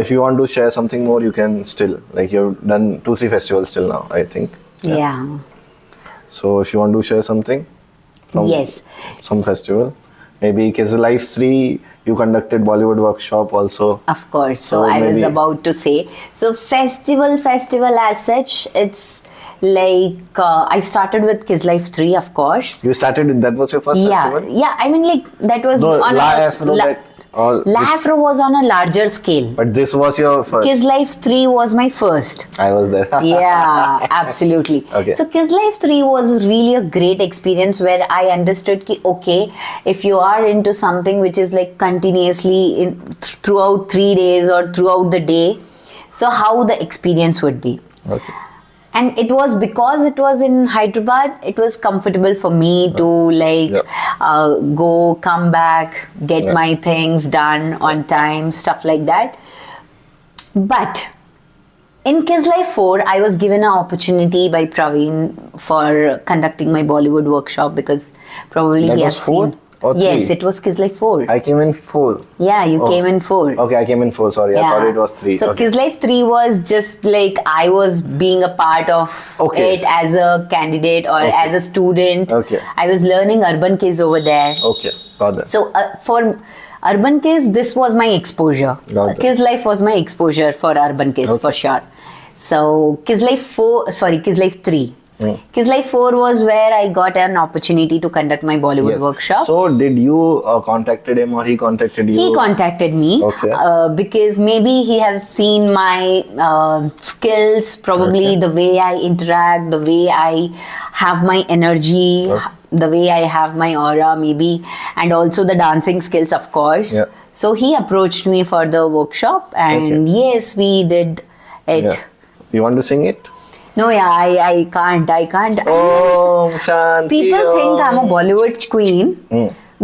Speaker 1: If you want to share something more, you can still. Like you've done 2-3 festivals till now, I think.
Speaker 2: Yeah.
Speaker 1: So if you want to share something from
Speaker 2: Yes.
Speaker 1: some festival, maybe Kids Life 3, you conducted Bollywood workshop also.
Speaker 2: Of course. So
Speaker 1: So
Speaker 2: I was
Speaker 1: maybe-
Speaker 2: about to say. So festival as such, it's like I started with Kids Life 3, of course.
Speaker 1: You started with that, was your first
Speaker 2: Yeah,
Speaker 1: festival?
Speaker 2: yeah. I mean, like that was
Speaker 1: No,
Speaker 2: on
Speaker 1: La
Speaker 2: a
Speaker 1: Afro that all-
Speaker 2: La Afro was on a larger scale.
Speaker 1: But this was your first.
Speaker 2: Kids Life 3 was my first.
Speaker 1: I was there.
Speaker 2: Yeah, absolutely.
Speaker 1: Okay.
Speaker 2: So Kids Life 3 was really a great experience where I understood ki, okay, if you are into something which is like continuously throughout 3 days or throughout the day, so how the experience would be.
Speaker 1: Okay.
Speaker 2: And it was because it was in Hyderabad, it was comfortable for me to like
Speaker 1: Yeah.
Speaker 2: go, come back, get
Speaker 1: Yeah.
Speaker 2: my things done on time, stuff like that. But in Kids Life 4, I was given an opportunity by Praveen for conducting my Bollywood workshop because probably
Speaker 1: That
Speaker 2: he
Speaker 1: was
Speaker 2: has
Speaker 1: 4
Speaker 2: seen.
Speaker 1: or 3?
Speaker 2: Yes, it was Kids Life 4.
Speaker 1: I came in 4.
Speaker 2: Yeah, you
Speaker 1: Oh.
Speaker 2: came in 4.
Speaker 1: Okay, I came in 4. Sorry, I thought it was 3.
Speaker 2: So
Speaker 1: Okay.
Speaker 2: Kids Life 3 was just like I was being a part of
Speaker 1: Okay.
Speaker 2: it as a candidate or
Speaker 1: Okay.
Speaker 2: as a student.
Speaker 1: Okay.
Speaker 2: I was learning urban kids over there.
Speaker 1: Okay, got that.
Speaker 2: So for urban kids, this was my exposure.
Speaker 1: Got that.
Speaker 2: Kids Life was my exposure for urban kids
Speaker 1: Okay.
Speaker 2: for sure. So Kids Life 3. Kids Life 4 was where I got an opportunity to conduct my Bollywood
Speaker 1: Yes.
Speaker 2: workshop.
Speaker 1: So did you contacted him or he contacted you?
Speaker 2: He contacted me
Speaker 1: Okay.
Speaker 2: because maybe he has seen my skills, probably
Speaker 1: Okay.
Speaker 2: the way I interact, the way I have my energy,
Speaker 1: Okay.
Speaker 2: the way I have my aura, maybe, and also the dancing skills, of course.
Speaker 1: Yeah.
Speaker 2: So he approached me for the workshop, and
Speaker 1: Okay.
Speaker 2: yes, we did it.
Speaker 1: Yeah. You want to sing it?
Speaker 2: No, yeah, I can't.
Speaker 1: Om Shanti.
Speaker 2: People think I'm a
Speaker 1: Om.
Speaker 2: Bollywood queen.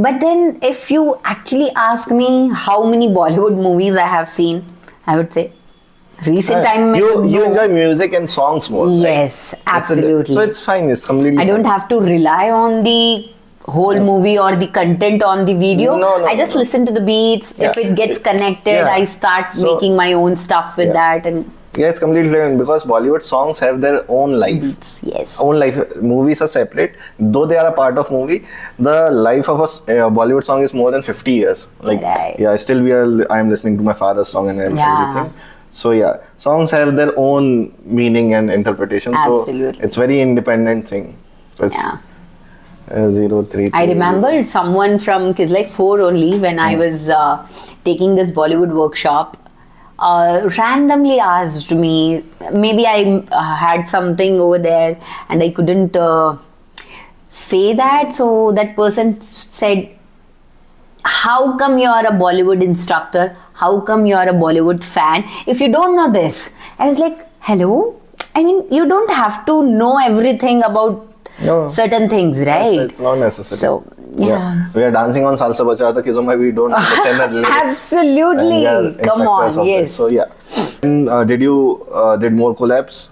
Speaker 2: But then if you actually ask me how many Bollywood movies I have seen, I would say recent time.
Speaker 1: You
Speaker 2: no.
Speaker 1: enjoy music and songs more. right?
Speaker 2: Yes,
Speaker 1: It's a-
Speaker 2: absolutely.
Speaker 1: so it's fine. It's completely
Speaker 2: I don't
Speaker 1: fine.
Speaker 2: have to rely on the whole movie or the content on the video.
Speaker 1: No,
Speaker 2: I just listen to the beats. If
Speaker 1: Yeah.
Speaker 2: it gets connected,
Speaker 1: Yeah.
Speaker 2: I start
Speaker 1: So-
Speaker 2: making my own stuff with
Speaker 1: Yeah.
Speaker 2: that and
Speaker 1: Yeah, it's completely different because Bollywood songs have their own life.
Speaker 2: beats. Yes.
Speaker 1: Own life. Movies are separate, though they are a part of movie. The life of a Bollywood song is more than 50 years. Like,
Speaker 2: Right.
Speaker 1: yeah, still I am listening to my father's song and
Speaker 2: Yeah.
Speaker 1: everything. So yeah, songs have their own meaning and interpretation.
Speaker 2: Absolutely.
Speaker 1: So it's very independent thing. It's,
Speaker 2: Yeah.
Speaker 1: 03.
Speaker 2: I remember someone from Kids Life 4 only when I was taking this Bollywood workshop randomly asked me, maybe I had something over there and I couldn't say that, so that person said, how come you're a Bollywood instructor? How come you're a Bollywood fan? If you don't know this, I was like, hello? I mean, you don't have to know everything about certain things, right?
Speaker 1: It's not necessary.
Speaker 2: So, yeah.
Speaker 1: We are dancing on Salsa Bachata Kizomai, we don't understand the lyrics.
Speaker 2: Absolutely. Come on, yes.
Speaker 1: So, yeah. And did you did more collabs?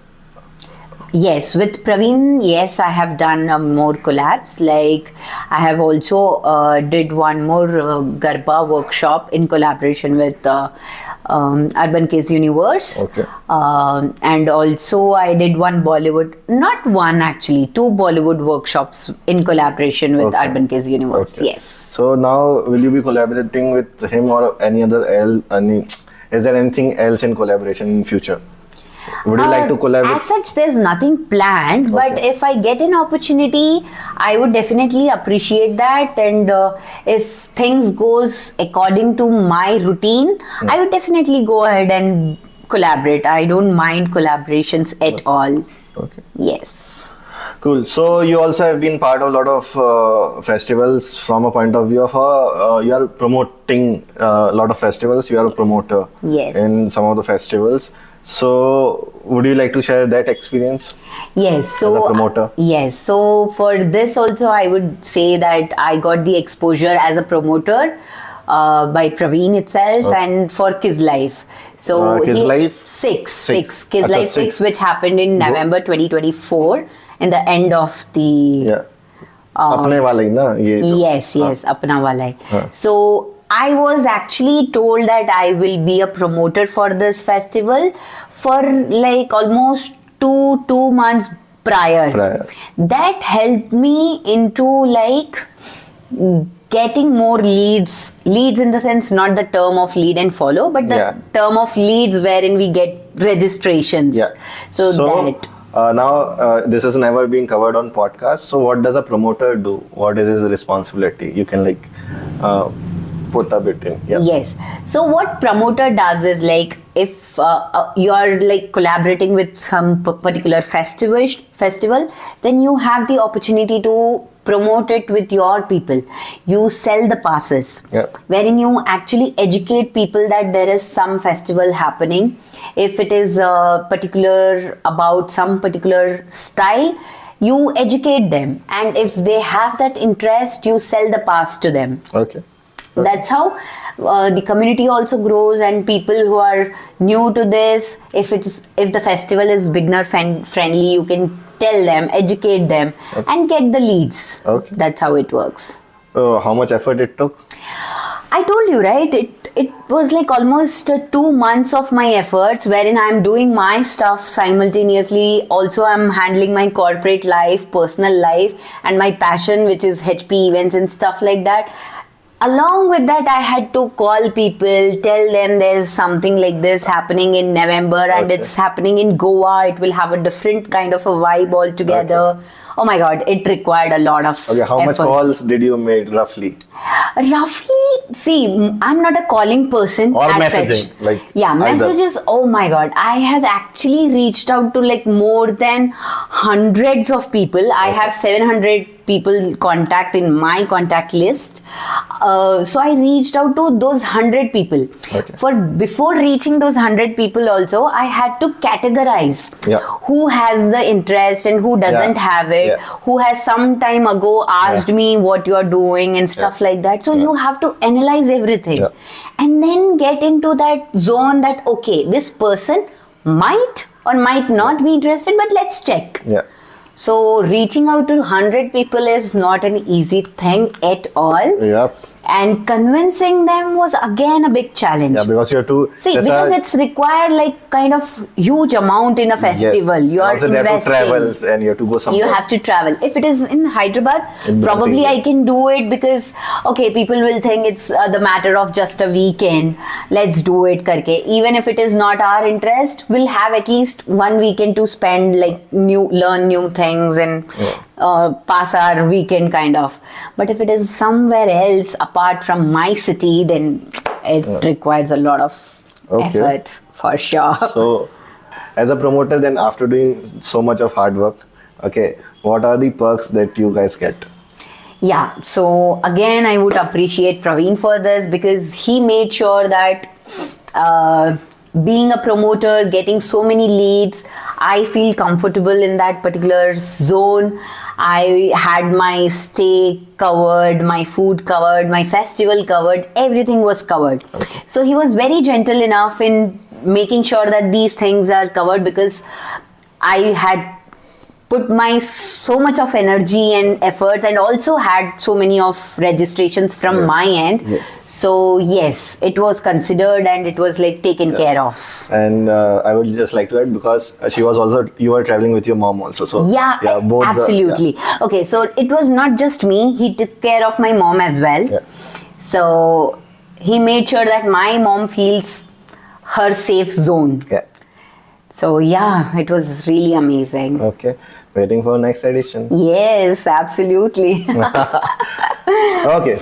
Speaker 2: Yes, with Praveen, yes, I have done more collabs. Like, I have also did one more Garba workshop in collaboration with Urban Case Universe.
Speaker 1: Okay.
Speaker 2: And also I did one Bollywood, not one actually, 2 Bollywood workshops in collaboration with Urban Case Universe.
Speaker 1: Okay.
Speaker 2: Yes.
Speaker 1: So now, will you be collaborating with him or any other is there anything else in collaboration in future? Would you like to collaborate?
Speaker 2: As such, there's nothing planned, but if I get an opportunity, I would definitely appreciate that. And if things goes according to my routine, I would definitely go ahead and collaborate. I don't mind collaborations at all.
Speaker 1: Okay.
Speaker 2: Yes.
Speaker 1: Cool. So you also have been part of a lot of festivals from a point of view of you are promoting a lot of festivals. You are a promoter in some of the festivals. So, would you like to share that experience?
Speaker 2: Yes. So,
Speaker 1: as a promoter?
Speaker 2: Yes. So, for this also, I would say that I got the exposure as a promoter by Praveen itself and for Kids Life. So,
Speaker 1: Kids Life?
Speaker 2: Six. Kids Life 6, which happened in November 2024, in the end of the...
Speaker 1: Yeah. Apne wala hi na?
Speaker 2: Yes, Apna wala hai. So, I was actually told that I will be a promoter for this festival for like almost two months prior. That helped me into like getting more leads in the sense, not the term of lead and follow, but the term of leads wherein we get registrations. So that.
Speaker 1: Now, this has never been covered on podcast. So what does a promoter do? What is his responsibility? You can like put a bit in.
Speaker 2: Yes. So what promoter does is like, if you are like collaborating with some particular festival, then you have the opportunity to promote it with your people. You sell the passes, wherein you actually educate people that there is some festival happening. If it is particular about some particular style, you educate them, and if they have that interest, you sell the pass to them.
Speaker 1: Okay.
Speaker 2: That's how the community also grows, and people who are new to this, if the festival is beginner friendly, you can tell them, educate them, and get the leads. That's how it works.
Speaker 1: How much effort it took?
Speaker 2: I told you, right? It was like almost 2 months of my efforts, wherein I'm doing my stuff simultaneously. Also, I'm handling my corporate life, personal life, and my passion, which is HP events and stuff like that. Along with that, I had to call people, tell them there's something like this happening in November and it's happening in Goa. It will have a different kind of a vibe altogether. Oh my God, it required a lot of
Speaker 1: how much calls did you make roughly?
Speaker 2: See, I'm not a calling person.
Speaker 1: Or messaging.
Speaker 2: Messages. Oh my God, I have actually reached out to like more than hundreds of people. I have 700 people contact in my contact list. So I reached out to those 100 people. Before reaching those 100 people also, I had to categorize who has the interest and who doesn't have it, who has some time ago asked me what you're doing and stuff like that. So you have to analyze everything and then get into that zone that, okay, this person might or might not be interested, but let's check. So reaching out to 100 people is not an easy thing at all. And convincing them was again a big challenge.
Speaker 1: Because you have to...
Speaker 2: because it's required like kind of huge amount in a festival. You are investing.
Speaker 1: You have to travel and you have to go somewhere.
Speaker 2: You have to travel. If it is in Hyderabad, probably I can do it because, okay, people will think it's the matter of just a weekend. Let's do it karke. Even if it is not our interest, we'll have at least 1 weekend to spend, like learn new things and pass our weekend kind of. But if it is somewhere else apart from my city, then it requires a lot of effort for sure.
Speaker 1: So as a promoter, then after doing so much of hard work, what are the perks that you guys get?
Speaker 2: Yeah, so again, I would appreciate Praveen for this because he made sure that being a promoter, getting so many leads, I feel comfortable in that particular zone. I had my stay covered, my food covered, my festival covered, everything was covered. So he was very gentle enough in making sure that these things are covered because I had put my so much of energy and efforts and also had so many of registrations from my end.
Speaker 1: Yes.
Speaker 2: So yes, it was considered and it was like taken care of.
Speaker 1: And I would just like to add, because she was also, you were traveling with your mom also. So
Speaker 2: both absolutely. Okay, so it was not just me. He took care of my mom as well.
Speaker 1: Yeah.
Speaker 2: So he made sure that my mom feels her safe zone.
Speaker 1: Yeah.
Speaker 2: So yeah, it was really amazing.
Speaker 1: Okay. Waiting for next edition.
Speaker 2: Yes, absolutely.
Speaker 1: Okay.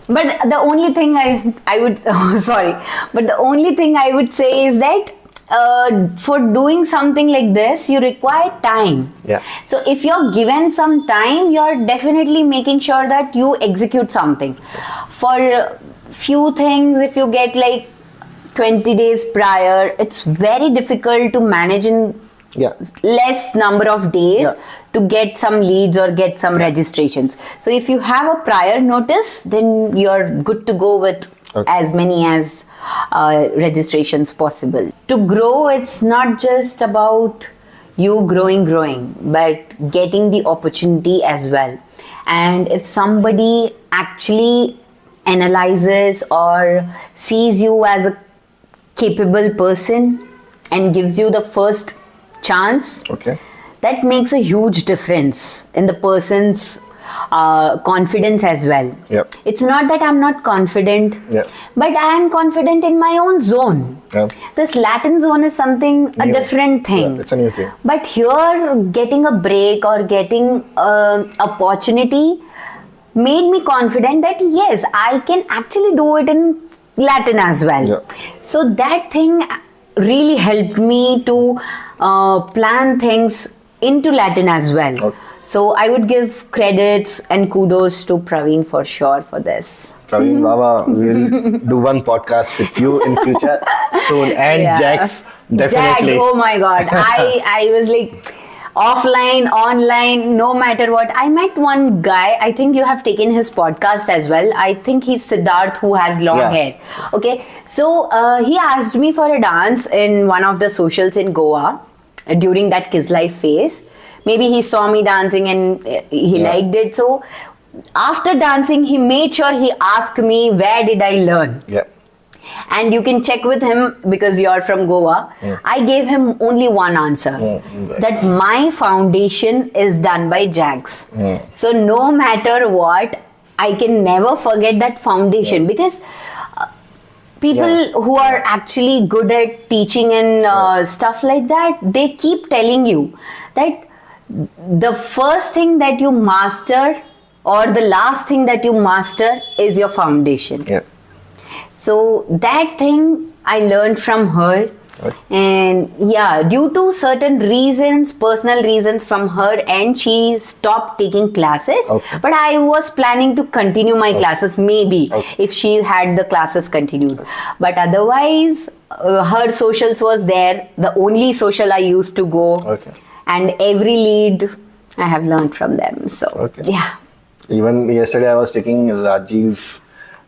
Speaker 2: But the only thing I would but the only thing I would say is that for doing something like this, you require time.
Speaker 1: Yeah.
Speaker 2: So if you're given some time, you're definitely making sure that you execute something. For few things, if you get like 20 days prior, it's very difficult to manage in less number of days to get some leads or get some registrations. So if you have a prior notice, then you're good to go with as many as registrations possible. To grow, it's not just about you growing, but getting the opportunity as well. And if somebody actually analyzes or sees you as a capable person and gives you the first chance, that makes a huge difference in the person's confidence as well. It's not that I'm not confident, but I am confident in my own zone. This Latin zone is something, a different thing.
Speaker 1: It's a new thing.
Speaker 2: But here, getting a break or getting an opportunity made me confident that yes, I can actually do it in Latin as well. So that thing really helped me to plan things into Latin as well. So I would give credits and kudos to Praveen for sure for this.
Speaker 1: Praveen Baba, we'll do one podcast with you in future soon, and Jax definitely.
Speaker 2: Jax, oh my god, I was like offline, online, no matter what. I met one guy, I think you have taken his podcast as well. I think he's Siddharth, who has long hair. Okay, so he asked me for a dance in one of the socials in Goa during that Kids Life phase. Maybe he saw me dancing and he liked it. So after dancing, he made sure he asked me, where did I learn? And you can check with him because you're from Goa. I gave him only one answer, that my foundation is done by Jax. So no matter what, I can never forget that foundation because people who are actually good at teaching and stuff like that, they keep telling you that the first thing that you master or the last thing that you master is your foundation. So that thing I learned from her. And due to certain reasons, personal reasons from her end, she stopped taking classes. But I was planning to continue my classes maybe if she had the classes continued. But otherwise, her socials was there, the only social I used to go. And every lead I have learned from them. So
Speaker 1: Even yesterday I was taking Rajiv,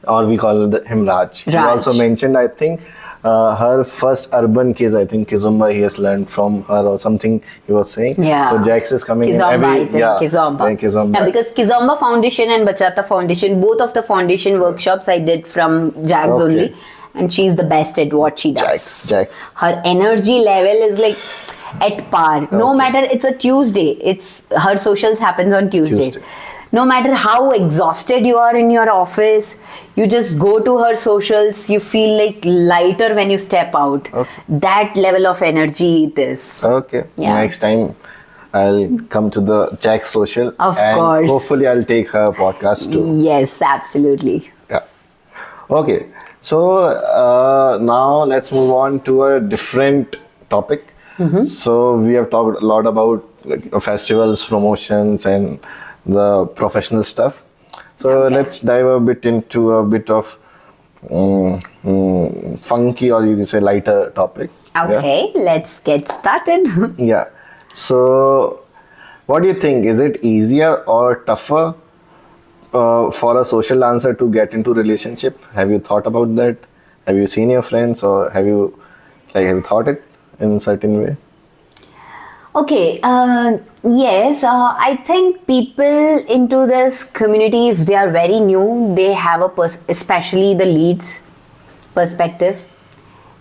Speaker 1: or we call him Raj. He also mentioned, I think, her first urban case, I think Kizomba, he has learned from her or something he was saying. So Jax is coming
Speaker 2: Kizomba,
Speaker 1: in every
Speaker 2: Kizomba. Because Kizomba Foundation and Bachata Foundation, both of the foundation workshops I did from Jax only. And she's the best at what she does.
Speaker 1: Jax.
Speaker 2: Her energy level is like at par. No matter, it's a Tuesday. It's her socials happens on Tuesday. No matter how exhausted you are in your office, you just go to her socials, you feel like lighter when you step out. That level of energy it is.
Speaker 1: Next time I'll come to the Jax social.
Speaker 2: Of course.
Speaker 1: Hopefully I'll take her podcast too.
Speaker 2: Yes, absolutely.
Speaker 1: Okay. So now let's move on to a different topic. So we have talked a lot about festivals, promotions, and the professional stuff. So
Speaker 2: Okay.
Speaker 1: let's dive a bit into a bit of funky, or you can say lighter topic.
Speaker 2: Okay, let's get started.
Speaker 1: Yeah. So, what do you think? Is it easier or tougher for a social dancer to get into relationship? Have you thought about that? Have you seen your friends, or have you thought it in certain way?
Speaker 2: Okay, yes, I think people into this community, if they are very new, they have especially the leads perspective.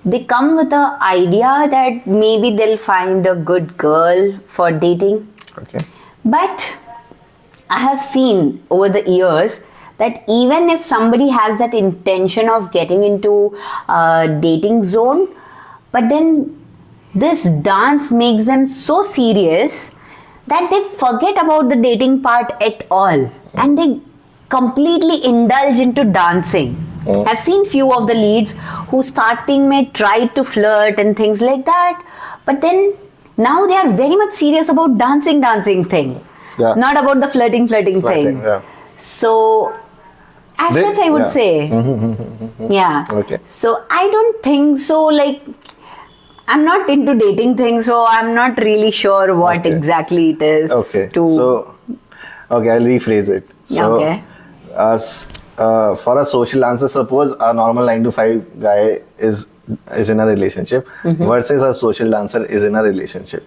Speaker 2: They come with the idea that maybe they'll find a good girl for dating.
Speaker 1: Okay.
Speaker 2: But I have seen over the years that even if somebody has that intention of getting into a dating zone, but then this dance makes them so serious that they forget about the dating part at all and they completely indulge into dancing. I've seen few of the leads who starting may try to flirt and things like that, but then now they are very much serious about dancing thing,
Speaker 1: Yeah.
Speaker 2: not about the flirting thing.
Speaker 1: Yeah.
Speaker 2: So as such I would
Speaker 1: yeah.
Speaker 2: say, yeah.
Speaker 1: Okay.
Speaker 2: So I don't think so, like I'm not into dating things, so I'm not really sure what
Speaker 1: Okay.
Speaker 2: exactly it is.
Speaker 1: Okay.
Speaker 2: To
Speaker 1: So, okay, I'll rephrase it. So,
Speaker 2: Okay.
Speaker 1: For a social dancer, suppose a normal 9 to 5 guy is in a relationship versus a social dancer is in a relationship.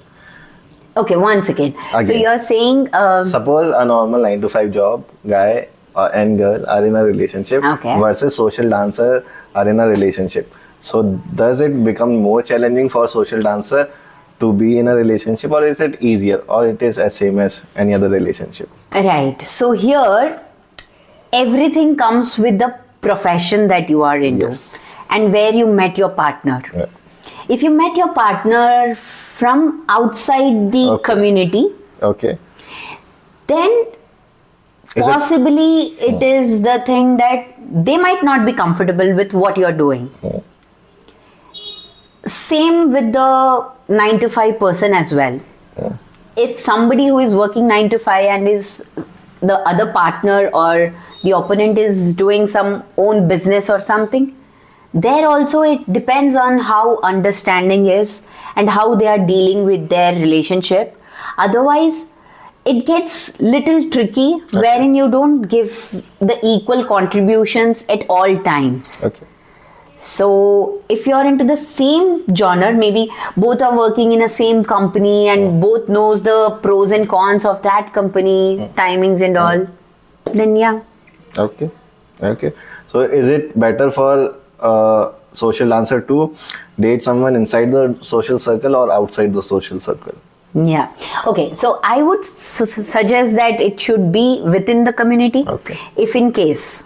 Speaker 2: Okay, once again. So
Speaker 1: Again.
Speaker 2: you're saying
Speaker 1: Suppose a normal 9 to 5 job guy and girl are in a relationship
Speaker 2: Okay.
Speaker 1: versus social dancer are in a relationship. So does it become more challenging for social dancer to be in a relationship, or is it easier, or it is as same as any other relationship?
Speaker 2: right. So here everything comes with the profession that you are into
Speaker 1: Yes.
Speaker 2: and where you met your partner.
Speaker 1: Yeah.
Speaker 2: If you met your partner from outside the
Speaker 1: Okay.
Speaker 2: community,
Speaker 1: Okay.
Speaker 2: then
Speaker 1: Is it-
Speaker 2: possibly it is the thing that they might not be comfortable with what you're doing. Same with the 9 to 5 person as well. If somebody who is working 9 to 5 and is the other partner or the opponent is doing some own business or something, there also it depends on how understanding is and how they are dealing with their relationship. Otherwise it gets little tricky wherein you don't give the equal contributions at all times.
Speaker 1: Okay.
Speaker 2: So if you're into the same genre, maybe both are working in a same company and both knows the pros and cons of that company, timings and all, then yeah.
Speaker 1: Okay. Okay. So is it better for a social dancer to date someone inside the social circle or outside the social circle?
Speaker 2: Yeah. Okay. So I would suggest that it should be within the community.
Speaker 1: Okay.
Speaker 2: If in case,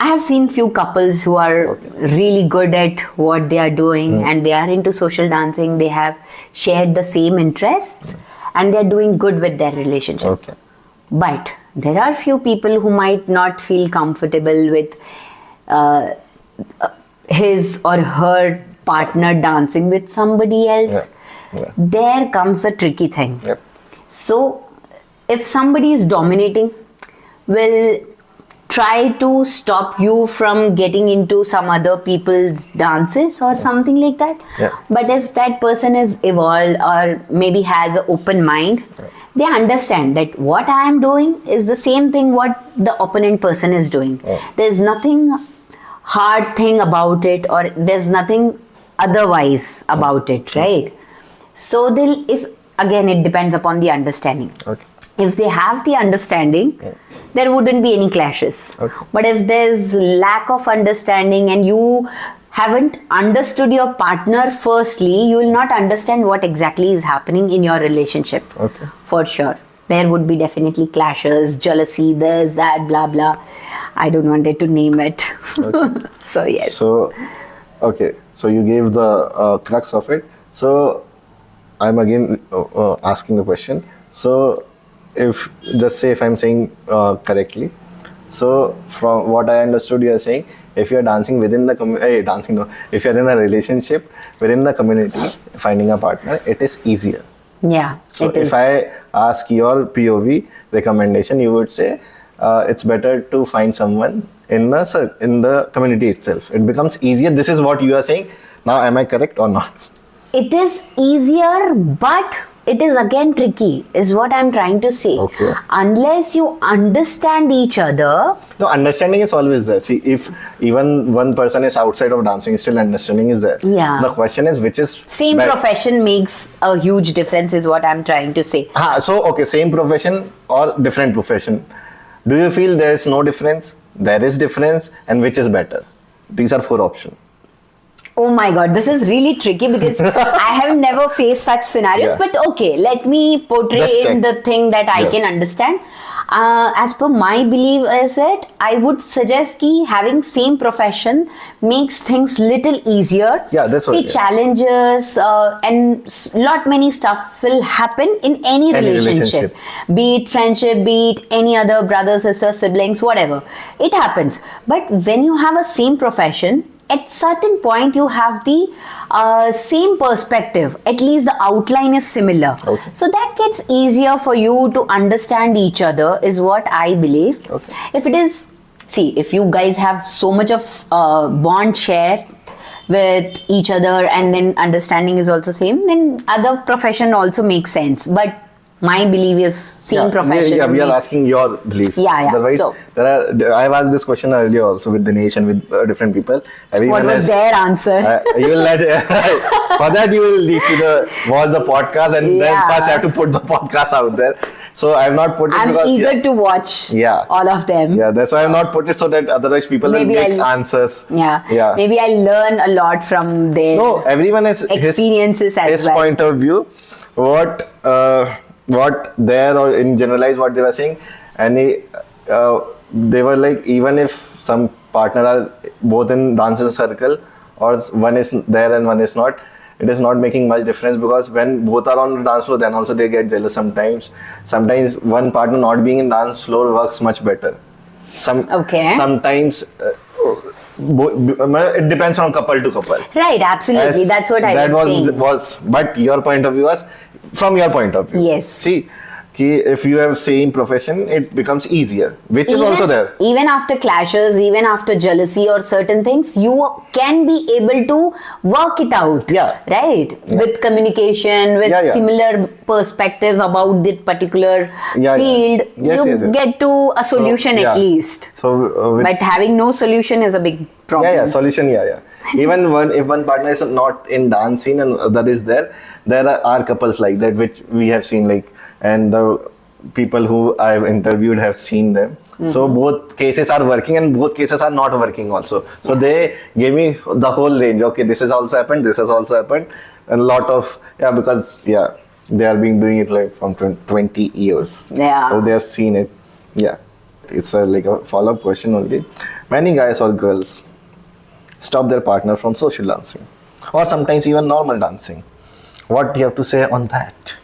Speaker 2: I have seen few couples who are really good at what they are doing and they are into social dancing. They have shared the same interests and they are doing good with their relationship.
Speaker 1: Okay.
Speaker 2: But there are few people who might not feel comfortable with his or her partner dancing with somebody else.
Speaker 1: Yeah.
Speaker 2: There comes the tricky thing.
Speaker 1: Yep.
Speaker 2: So if somebody is dominating, will try to stop you from getting into some other people's dances or something like that.
Speaker 1: Yeah.
Speaker 2: But if that person is evolved or maybe has an open mind, they understand that what I am doing is the same thing what the opponent person is doing. There's nothing hard thing about it, or there's nothing otherwise about it, right? So they'll, if again it depends upon the understanding.
Speaker 1: Okay.
Speaker 2: If they have the understanding, there wouldn't be any clashes.
Speaker 1: Okay.
Speaker 2: But if there's lack of understanding and you haven't understood your partner firstly, you will not understand what exactly is happening in your relationship.
Speaker 1: Okay.
Speaker 2: For sure. There would be definitely clashes, jealousy, this, that, blah, blah. I don't want to name it.
Speaker 1: Okay.
Speaker 2: So, yes.
Speaker 1: So, okay. So you gave the crux of it. So I'm again asking the question. So if just say if I'm saying correctly, so from what I understood, you are saying if you're dancing within the if you're in a relationship within the community, finding a partner, it is easier.
Speaker 2: Yeah.
Speaker 1: So
Speaker 2: it is.
Speaker 1: if I ask your POV recommendation, you would say it's better to find someone in the community itself. It becomes easier. This is what you are saying. Now, am I correct or not?
Speaker 2: It is easier, but it is again tricky, is what I'm trying to say.
Speaker 1: Okay.
Speaker 2: Unless you understand each other.
Speaker 1: No, understanding is always there. See, if even one person is outside of dancing, still understanding is there.
Speaker 2: Yeah.
Speaker 1: The question is, which is
Speaker 2: Same profession makes a huge difference, is what I'm trying to say.
Speaker 1: So, okay, same profession or different profession. Do you feel there is no difference? There is difference, and which is better? These are 4 options.
Speaker 2: Oh my god, this is really tricky because I have never faced such scenarios.
Speaker 1: Yeah.
Speaker 2: But okay, let me portray
Speaker 1: Just
Speaker 2: in
Speaker 1: check.
Speaker 2: the thing that I can understand. As per my belief is it, I would suggest कि having same profession makes things little easier.
Speaker 1: Yeah, that's what.
Speaker 2: See, challenges and lot many stuff will happen in any relationship. Be it friendship, be it any other brother, sister, siblings, whatever. It happens. But when you have a same profession, at certain point you have the same perspective. At least the outline is similar.
Speaker 1: Okay.
Speaker 2: So that gets easier for you to understand each other, is what I believe.
Speaker 1: Okay.
Speaker 2: If it is, see, if you guys have so much of bond share with each other and then understanding is also same, then other profession also makes sense. But my belief is same profession.
Speaker 1: Yeah, we are asking your belief.
Speaker 2: Yeah.
Speaker 1: Otherwise,
Speaker 2: So,
Speaker 1: I've asked this question earlier also with Dinesh and with different people. Everyone
Speaker 2: what was their answer?
Speaker 1: You will let for that you will need to watch the podcast and then first have to put the podcast out there. So I have not put it
Speaker 2: I'm
Speaker 1: because
Speaker 2: eager to watch all of them.
Speaker 1: Yeah, that's why I have not put it so that otherwise people will get answers.
Speaker 2: Yeah.
Speaker 1: Yeah.
Speaker 2: Maybe I learn a lot from their
Speaker 1: everyone has
Speaker 2: experiences
Speaker 1: his point of view. What there or in generalize what they were saying, and they were like, even if some partner are both in dancing circle or one is there and one is not, it is not making much difference, because when both are on the dance floor, then also they get jealous sometimes. Sometimes one partner not being in dance floor works much better. Sometimes it depends from couple to couple.
Speaker 2: Right, absolutely. That's what I was saying.
Speaker 1: But your point of view was from your point of view.
Speaker 2: Yes.
Speaker 1: See, if you have same profession, it becomes easier, which is also there.
Speaker 2: Even after clashes, even after jealousy or certain things, you can be able to work it out.
Speaker 1: Yeah.
Speaker 2: Right? Yeah. With communication, with similar perspective about that particular field, you get to a solution at least.
Speaker 1: So,
Speaker 2: but having no solution is a big problem.
Speaker 1: Solution, Even if one partner is not in dance scene and other is there are couples like that, which we have seen, and the people who I've interviewed have seen them. Mm-hmm. So both cases are working and both cases are not working also. So they gave me the whole range. Okay, this has also happened, this has also happened. And a lot of, because they are doing it from 20 years.
Speaker 2: Yeah.
Speaker 1: So they have seen it. Yeah. It's a follow-up question only. Many guys or girls stop their partner from social dancing or sometimes even normal dancing. What do you have to say on that?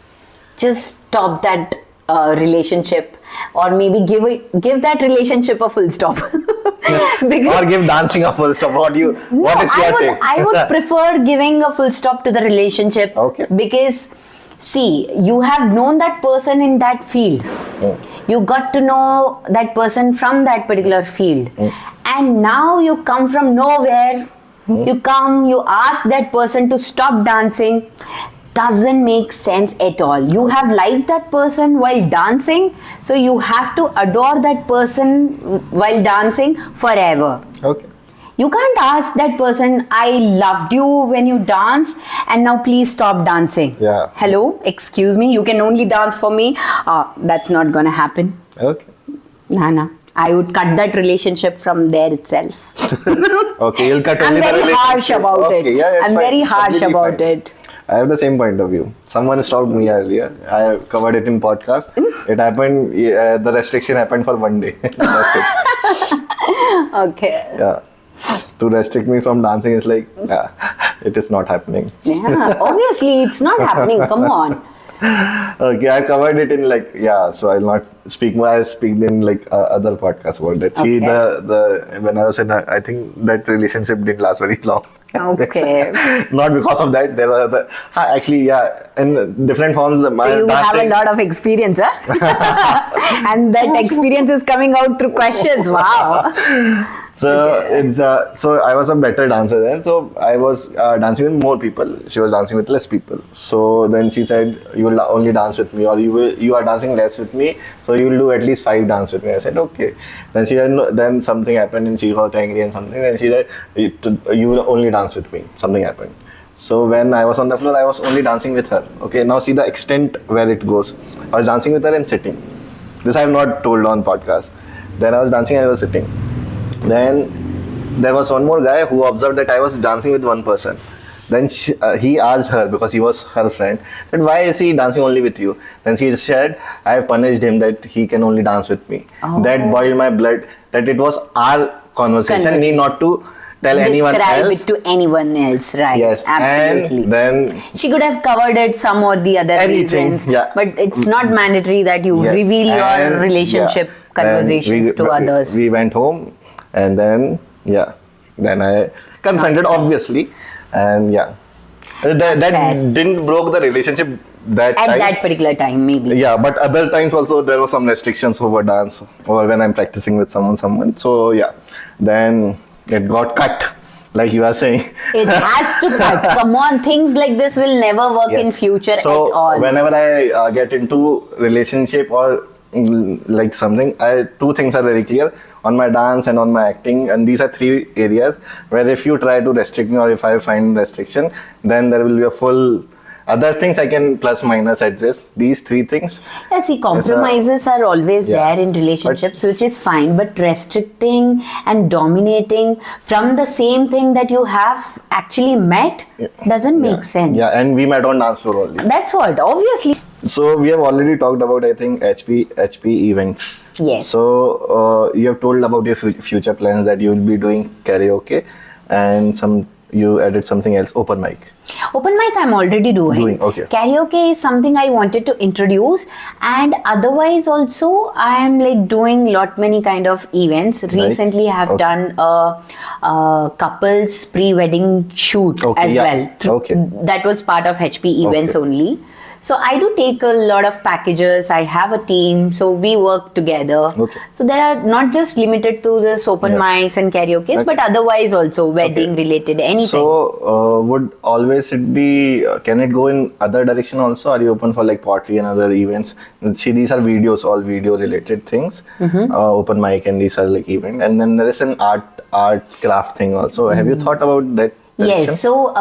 Speaker 2: Just stop that relationship, or maybe give that relationship a full stop.
Speaker 1: Or give dancing a full stop. What is your take?
Speaker 2: I would prefer giving a full stop to the relationship.
Speaker 1: Okay.
Speaker 2: Because see, you have known that person in that field. You got to know that person from that particular field. And now you come from nowhere. You ask that person to stop dancing. Doesn't make sense at all. You have liked that person while dancing, so you have to adore that person while dancing forever.
Speaker 1: Okay.
Speaker 2: You can't ask that person, I loved you when you dance and now please stop dancing.
Speaker 1: Yeah.
Speaker 2: Hello, excuse me, you can only dance for me. That's not gonna happen.
Speaker 1: Okay.
Speaker 2: Nah. I would cut that relationship from there itself.
Speaker 1: Okay, you'll cut only the relationship.
Speaker 2: I'm very harsh about it.
Speaker 1: Yeah,
Speaker 2: I'm very harsh about it.
Speaker 1: I have the same point of view. Someone stopped me earlier. I covered it in podcast. It happened, the restriction happened for one day. That's it.
Speaker 2: Okay.
Speaker 1: Yeah. To restrict me from dancing is it is not happening.
Speaker 2: Yeah, obviously it's not happening. Come on.
Speaker 1: Okay, I covered it in like, yeah, so I'll not speak more. I speak in like other podcasts about that. See, the when I was in, I think that relationship didn't last very long.
Speaker 2: Okay.
Speaker 1: Not because of that. There were actually, yeah, in different forms.
Speaker 2: So you have a lot of experience, huh? And that experience is coming out through questions. Wow.
Speaker 1: So it's so I was a better dancer then. So I was dancing with more people. She was dancing with less people. So then she said, "You will only dance with me, or you are dancing less with me. So you will do at least 5 dance with me." I said, "Okay." Then she said, no, then something happened and she got angry and something. Then she said, "You will only dance with me." Something happened. So when I was on the floor, I was only dancing with her. Okay, now see the extent where it goes. I was dancing with her and sitting. This I have not told on podcast. Then I was dancing and I was sitting. Then there was one more guy who observed that I was dancing with one person. Then he asked her, because he was her friend, that why is he dancing only with you? Then she said, I have punished him that he can only dance with me.
Speaker 2: Oh.
Speaker 1: That boiled my blood, that it was our conversation, need not to tell anyone else.
Speaker 2: Describe it to anyone else, right?
Speaker 1: Yes,
Speaker 2: absolutely.
Speaker 1: and then
Speaker 2: she could have covered it some or the other reasons,
Speaker 1: yeah.
Speaker 2: But it's not mandatory that you reveal your relationship conversations to others.
Speaker 1: We went home. And then, then I confronted, obviously, and that didn't broke the relationship that
Speaker 2: at
Speaker 1: time.
Speaker 2: that particular time, maybe.
Speaker 1: Yeah, but other times also there were some restrictions over dance or when I'm practicing with someone. So then it got cut, like you are saying.
Speaker 2: It has to cut. Come on, things like this will never work in future at all.
Speaker 1: So whenever I get into relationship or like something, two things are very clear. On my dance and on my acting, and these are 3 areas where if you try to restrict me or if I find restriction, then there will be a full other things I can plus minus adjust. These 3 things.
Speaker 2: Yeah, see, compromises are always there in relationships, which is fine, but restricting and dominating from the same thing that you have actually met doesn't make sense.
Speaker 1: Yeah, and we met on dance floor only.
Speaker 2: That's what, obviously.
Speaker 1: So we have already talked about, I think, HP events.
Speaker 2: Yes.
Speaker 1: So you have told about your future plans that you will be doing karaoke and you added something else, open mic.
Speaker 2: Open mic I'm already doing.
Speaker 1: Okay.
Speaker 2: Karaoke is something I wanted to introduce, and otherwise also I am like doing many kind of events. Recently I have done a couples pre-wedding shoot as well. That was part of HP events only. So I do take a lot of packages. I have a team, so we work together. So there are not just limited to this open mics and karaoke, but otherwise also wedding related, anything.
Speaker 1: So would always it be? Can it go in other direction also? Are you open for like pottery and other events? See, these are videos, all video related things. Open mic, and these are like event. And then there is an art craft thing also. Have you thought about that?
Speaker 2: Yes, so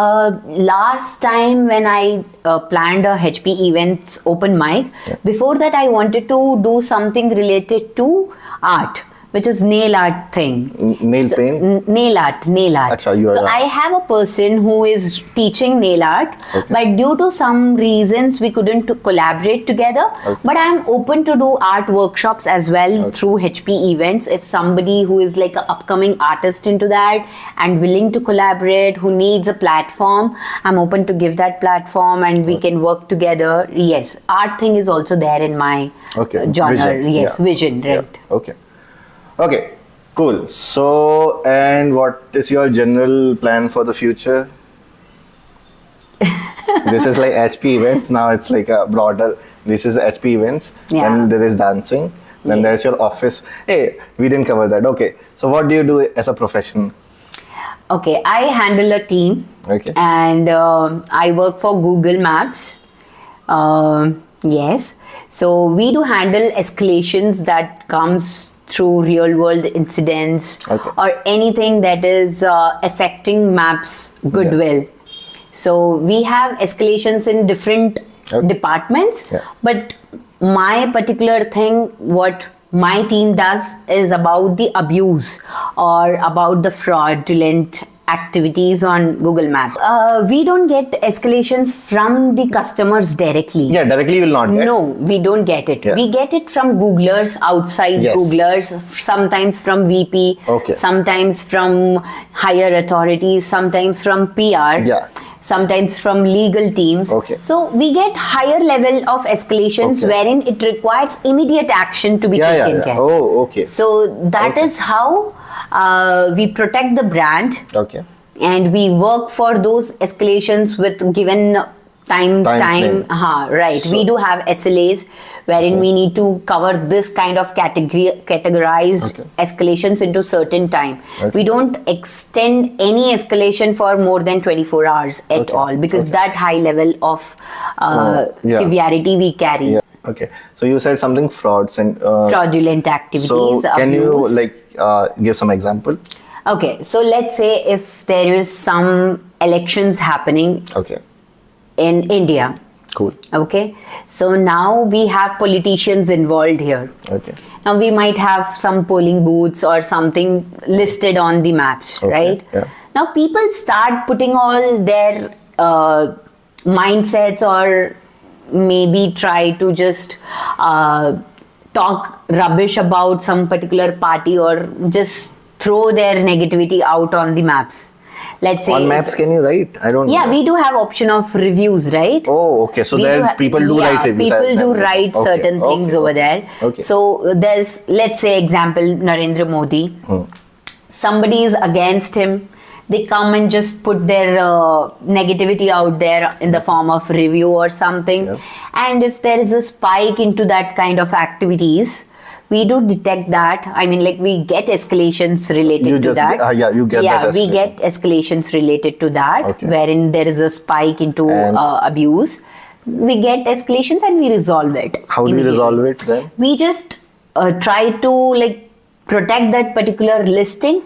Speaker 2: last time when I planned a HP Events open mic, before that I wanted to do something related to art, which is nail art thing.
Speaker 1: Nail paint?
Speaker 2: Nail art. So I have a person who is teaching nail art, but due to some reasons we couldn't collaborate together. But I am open to do art workshops as well through HP Events. If somebody who is like an upcoming artist into that and willing to collaborate, who needs a platform, I'm open to give that platform and we can work together. Yes, art thing is also there in my genre. Vision, right?
Speaker 1: Okay, cool. So, and what is your general plan for the future? This is like HP Events. Now it's like a broader. This is HP Events. Then there is dancing. Then there's your office. Hey, we didn't cover that. Okay. So what do you do as a profession?
Speaker 2: Okay, I handle a team. And I work for Google Maps. Yes. So we do handle escalations that comes through real world incidents or anything that is affecting Maps goodwill. So we have escalations in different departments, but my particular thing, what my team does is about the abuse or about the fraudulent activities on Google Maps. We don't get escalations from the customers directly.
Speaker 1: Yeah, directly will not get.
Speaker 2: No, we don't get it. We get it from Googlers, outside Googlers, sometimes from VP, sometimes from higher authorities, sometimes from PR. sometimes from legal teams.
Speaker 1: Okay.
Speaker 2: So we get higher level of escalations wherein it requires immediate action to be taken care.
Speaker 1: Oh, okay.
Speaker 2: So that is how we protect the brand.
Speaker 1: Okay.
Speaker 2: And we work for those escalations with given time.
Speaker 1: frame.
Speaker 2: Right.
Speaker 1: So-
Speaker 2: We do have SLAs wherein we need to cover this kind of categorized escalations into certain time. We don't extend any escalation for more than 24 hours at all, because that high level of severity we carry.
Speaker 1: Yeah. Okay. So you said something frauds and
Speaker 2: Fraudulent activities.
Speaker 1: so can you
Speaker 2: abuse.
Speaker 1: give some example?
Speaker 2: Okay, so let's say if there is some elections happening
Speaker 1: Okay.
Speaker 2: in India.
Speaker 1: Cool.
Speaker 2: Okay, so now we have politicians involved here.
Speaker 1: Okay.
Speaker 2: Now we might have some polling booths or something listed on the maps, right?
Speaker 1: Yeah.
Speaker 2: Now people start putting all their mindsets, or maybe try to just talk rubbish about some particular party, or just throw their negativity out on the maps. Let's say
Speaker 1: On maps, can you write? I don't.
Speaker 2: yeah,
Speaker 1: know.
Speaker 2: we do have option of reviews, right?
Speaker 1: Oh, okay. So
Speaker 2: We
Speaker 1: there
Speaker 2: ha-
Speaker 1: people do write reviews.
Speaker 2: People
Speaker 1: as
Speaker 2: do
Speaker 1: well.
Speaker 2: write
Speaker 1: Okay,
Speaker 2: certain things over there.
Speaker 1: Okay.
Speaker 2: So there's, let's say, example, Narendra Modi. Somebody is against him. They come and just put their negativity out there in the form of review or something.
Speaker 1: Yeah.
Speaker 2: And if there is a spike into that kind of activities, we do detect that. I mean, like, we get escalations related
Speaker 1: You
Speaker 2: to
Speaker 1: just
Speaker 2: that.
Speaker 1: you get that
Speaker 2: Yeah, we
Speaker 1: escalation.
Speaker 2: get escalations related to that,
Speaker 1: Okay.
Speaker 2: wherein there is a spike into
Speaker 1: And-
Speaker 2: abuse. We get escalations and we resolve it.
Speaker 1: How do you
Speaker 2: immediately.
Speaker 1: resolve it then?
Speaker 2: We just try to protect that particular listing,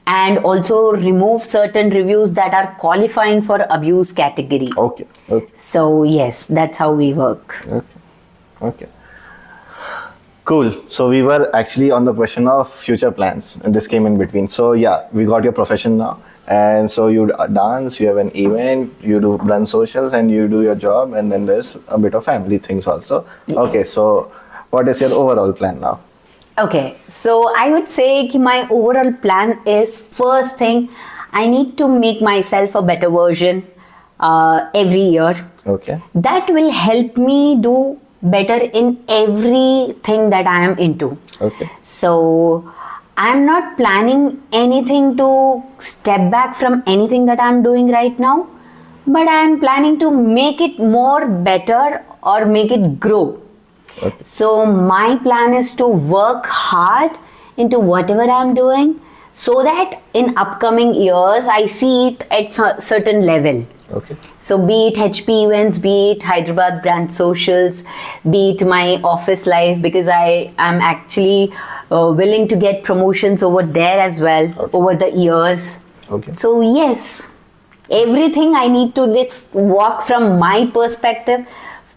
Speaker 2: and also remove certain reviews that are qualifying for abuse category.
Speaker 1: Okay. Okay.
Speaker 2: So yes, that's how we work.
Speaker 1: Okay. Okay. Cool. So we were actually on the question of future plans, and this came in between. So yeah, we got your profession now, and so you dance, you have an event, you do run socials, and you do your job, and then there's a bit of family things also. Okay. So what is your overall plan now?
Speaker 2: Okay, so I would say my overall plan is, first thing, I need to make myself a better version every year.
Speaker 1: Okay.
Speaker 2: That will help me do better in everything that I am into.
Speaker 1: Okay.
Speaker 2: So I'm not planning anything to step back from anything that I'm doing right now, but I'm planning to make it more better or make it grow.
Speaker 1: Okay.
Speaker 2: So my plan is to work hard into whatever I'm doing, so that in upcoming years I see it at a certain level.
Speaker 1: Okay.
Speaker 2: So be it HP events, be it Hyderabad brand socials, be it my office life, because I am actually willing to get promotions over there as well over the years.
Speaker 1: Okay.
Speaker 2: So yes, everything I need to just walk from my perspective,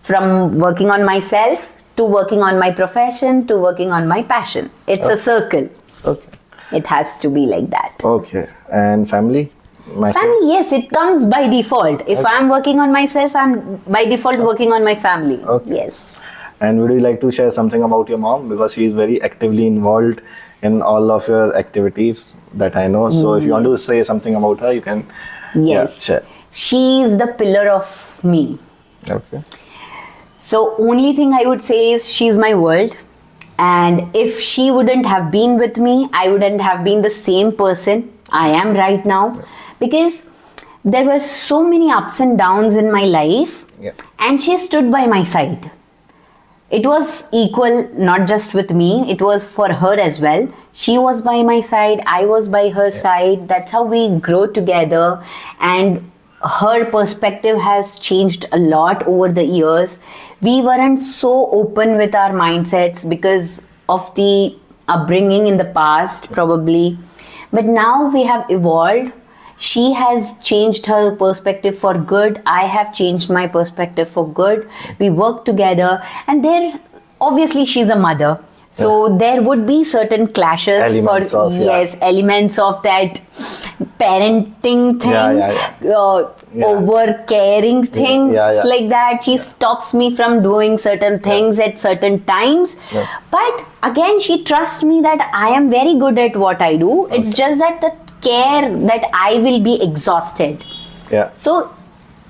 Speaker 2: from working on myself to working on my profession to working on my passion. It's a circle.
Speaker 1: Okay.
Speaker 2: It has to be like that.
Speaker 1: Okay. And family?
Speaker 2: Family, yes, it comes by default. If I'm working on myself, I'm by default working on my family.
Speaker 1: Okay.
Speaker 2: Yes.
Speaker 1: And would you like to share something about your mom? Because she is very actively involved in all of your activities that I know. So if you want to say something about her, you can
Speaker 2: Yes.
Speaker 1: share.
Speaker 2: She is the pillar of me.
Speaker 1: Okay.
Speaker 2: So only thing I would say is she's my world. And if she wouldn't have been with me, I wouldn't have been the same person I am right now. Because there were so many ups and downs in my life.
Speaker 1: Yeah.
Speaker 2: And she stood by my side. It was equal, not just with me, it was for her as well. She was by my side, I was by her side. That's how we grow together. And her perspective has changed a lot over the years. We weren't so open with our mindsets because of the upbringing in the past, probably. But now we have evolved. She has changed her perspective for good. I have changed my perspective for good. We work together, and there, obviously, she's a mother. So there would be certain clashes
Speaker 1: Elements
Speaker 2: for
Speaker 1: of,
Speaker 2: elements of that parenting thing, over caring things like that. She stops me from doing certain things at certain times. But again, she trusts me that I am very good at what I do. It's just that the care that I will be exhausted.
Speaker 1: Yeah.
Speaker 2: So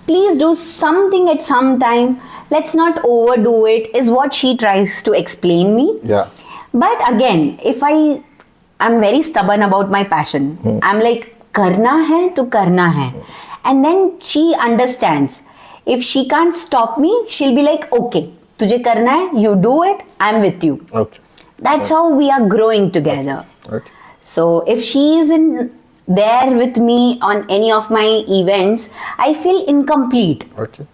Speaker 2: please do something at some time. Let's not overdo it, is what she tries to explain me.
Speaker 1: Yeah.
Speaker 2: But again, if I'm very stubborn about my passion. I'm like, karna hai to karna hai. And then she understands. If she can't stop me, she'll be like, okay, tujhe karna hai, you do it, I'm with you.
Speaker 1: Okay.
Speaker 2: That's how we are growing together.
Speaker 1: Okay.
Speaker 2: So if she isn't there with me on any of my events, I feel incomplete.
Speaker 1: Okay.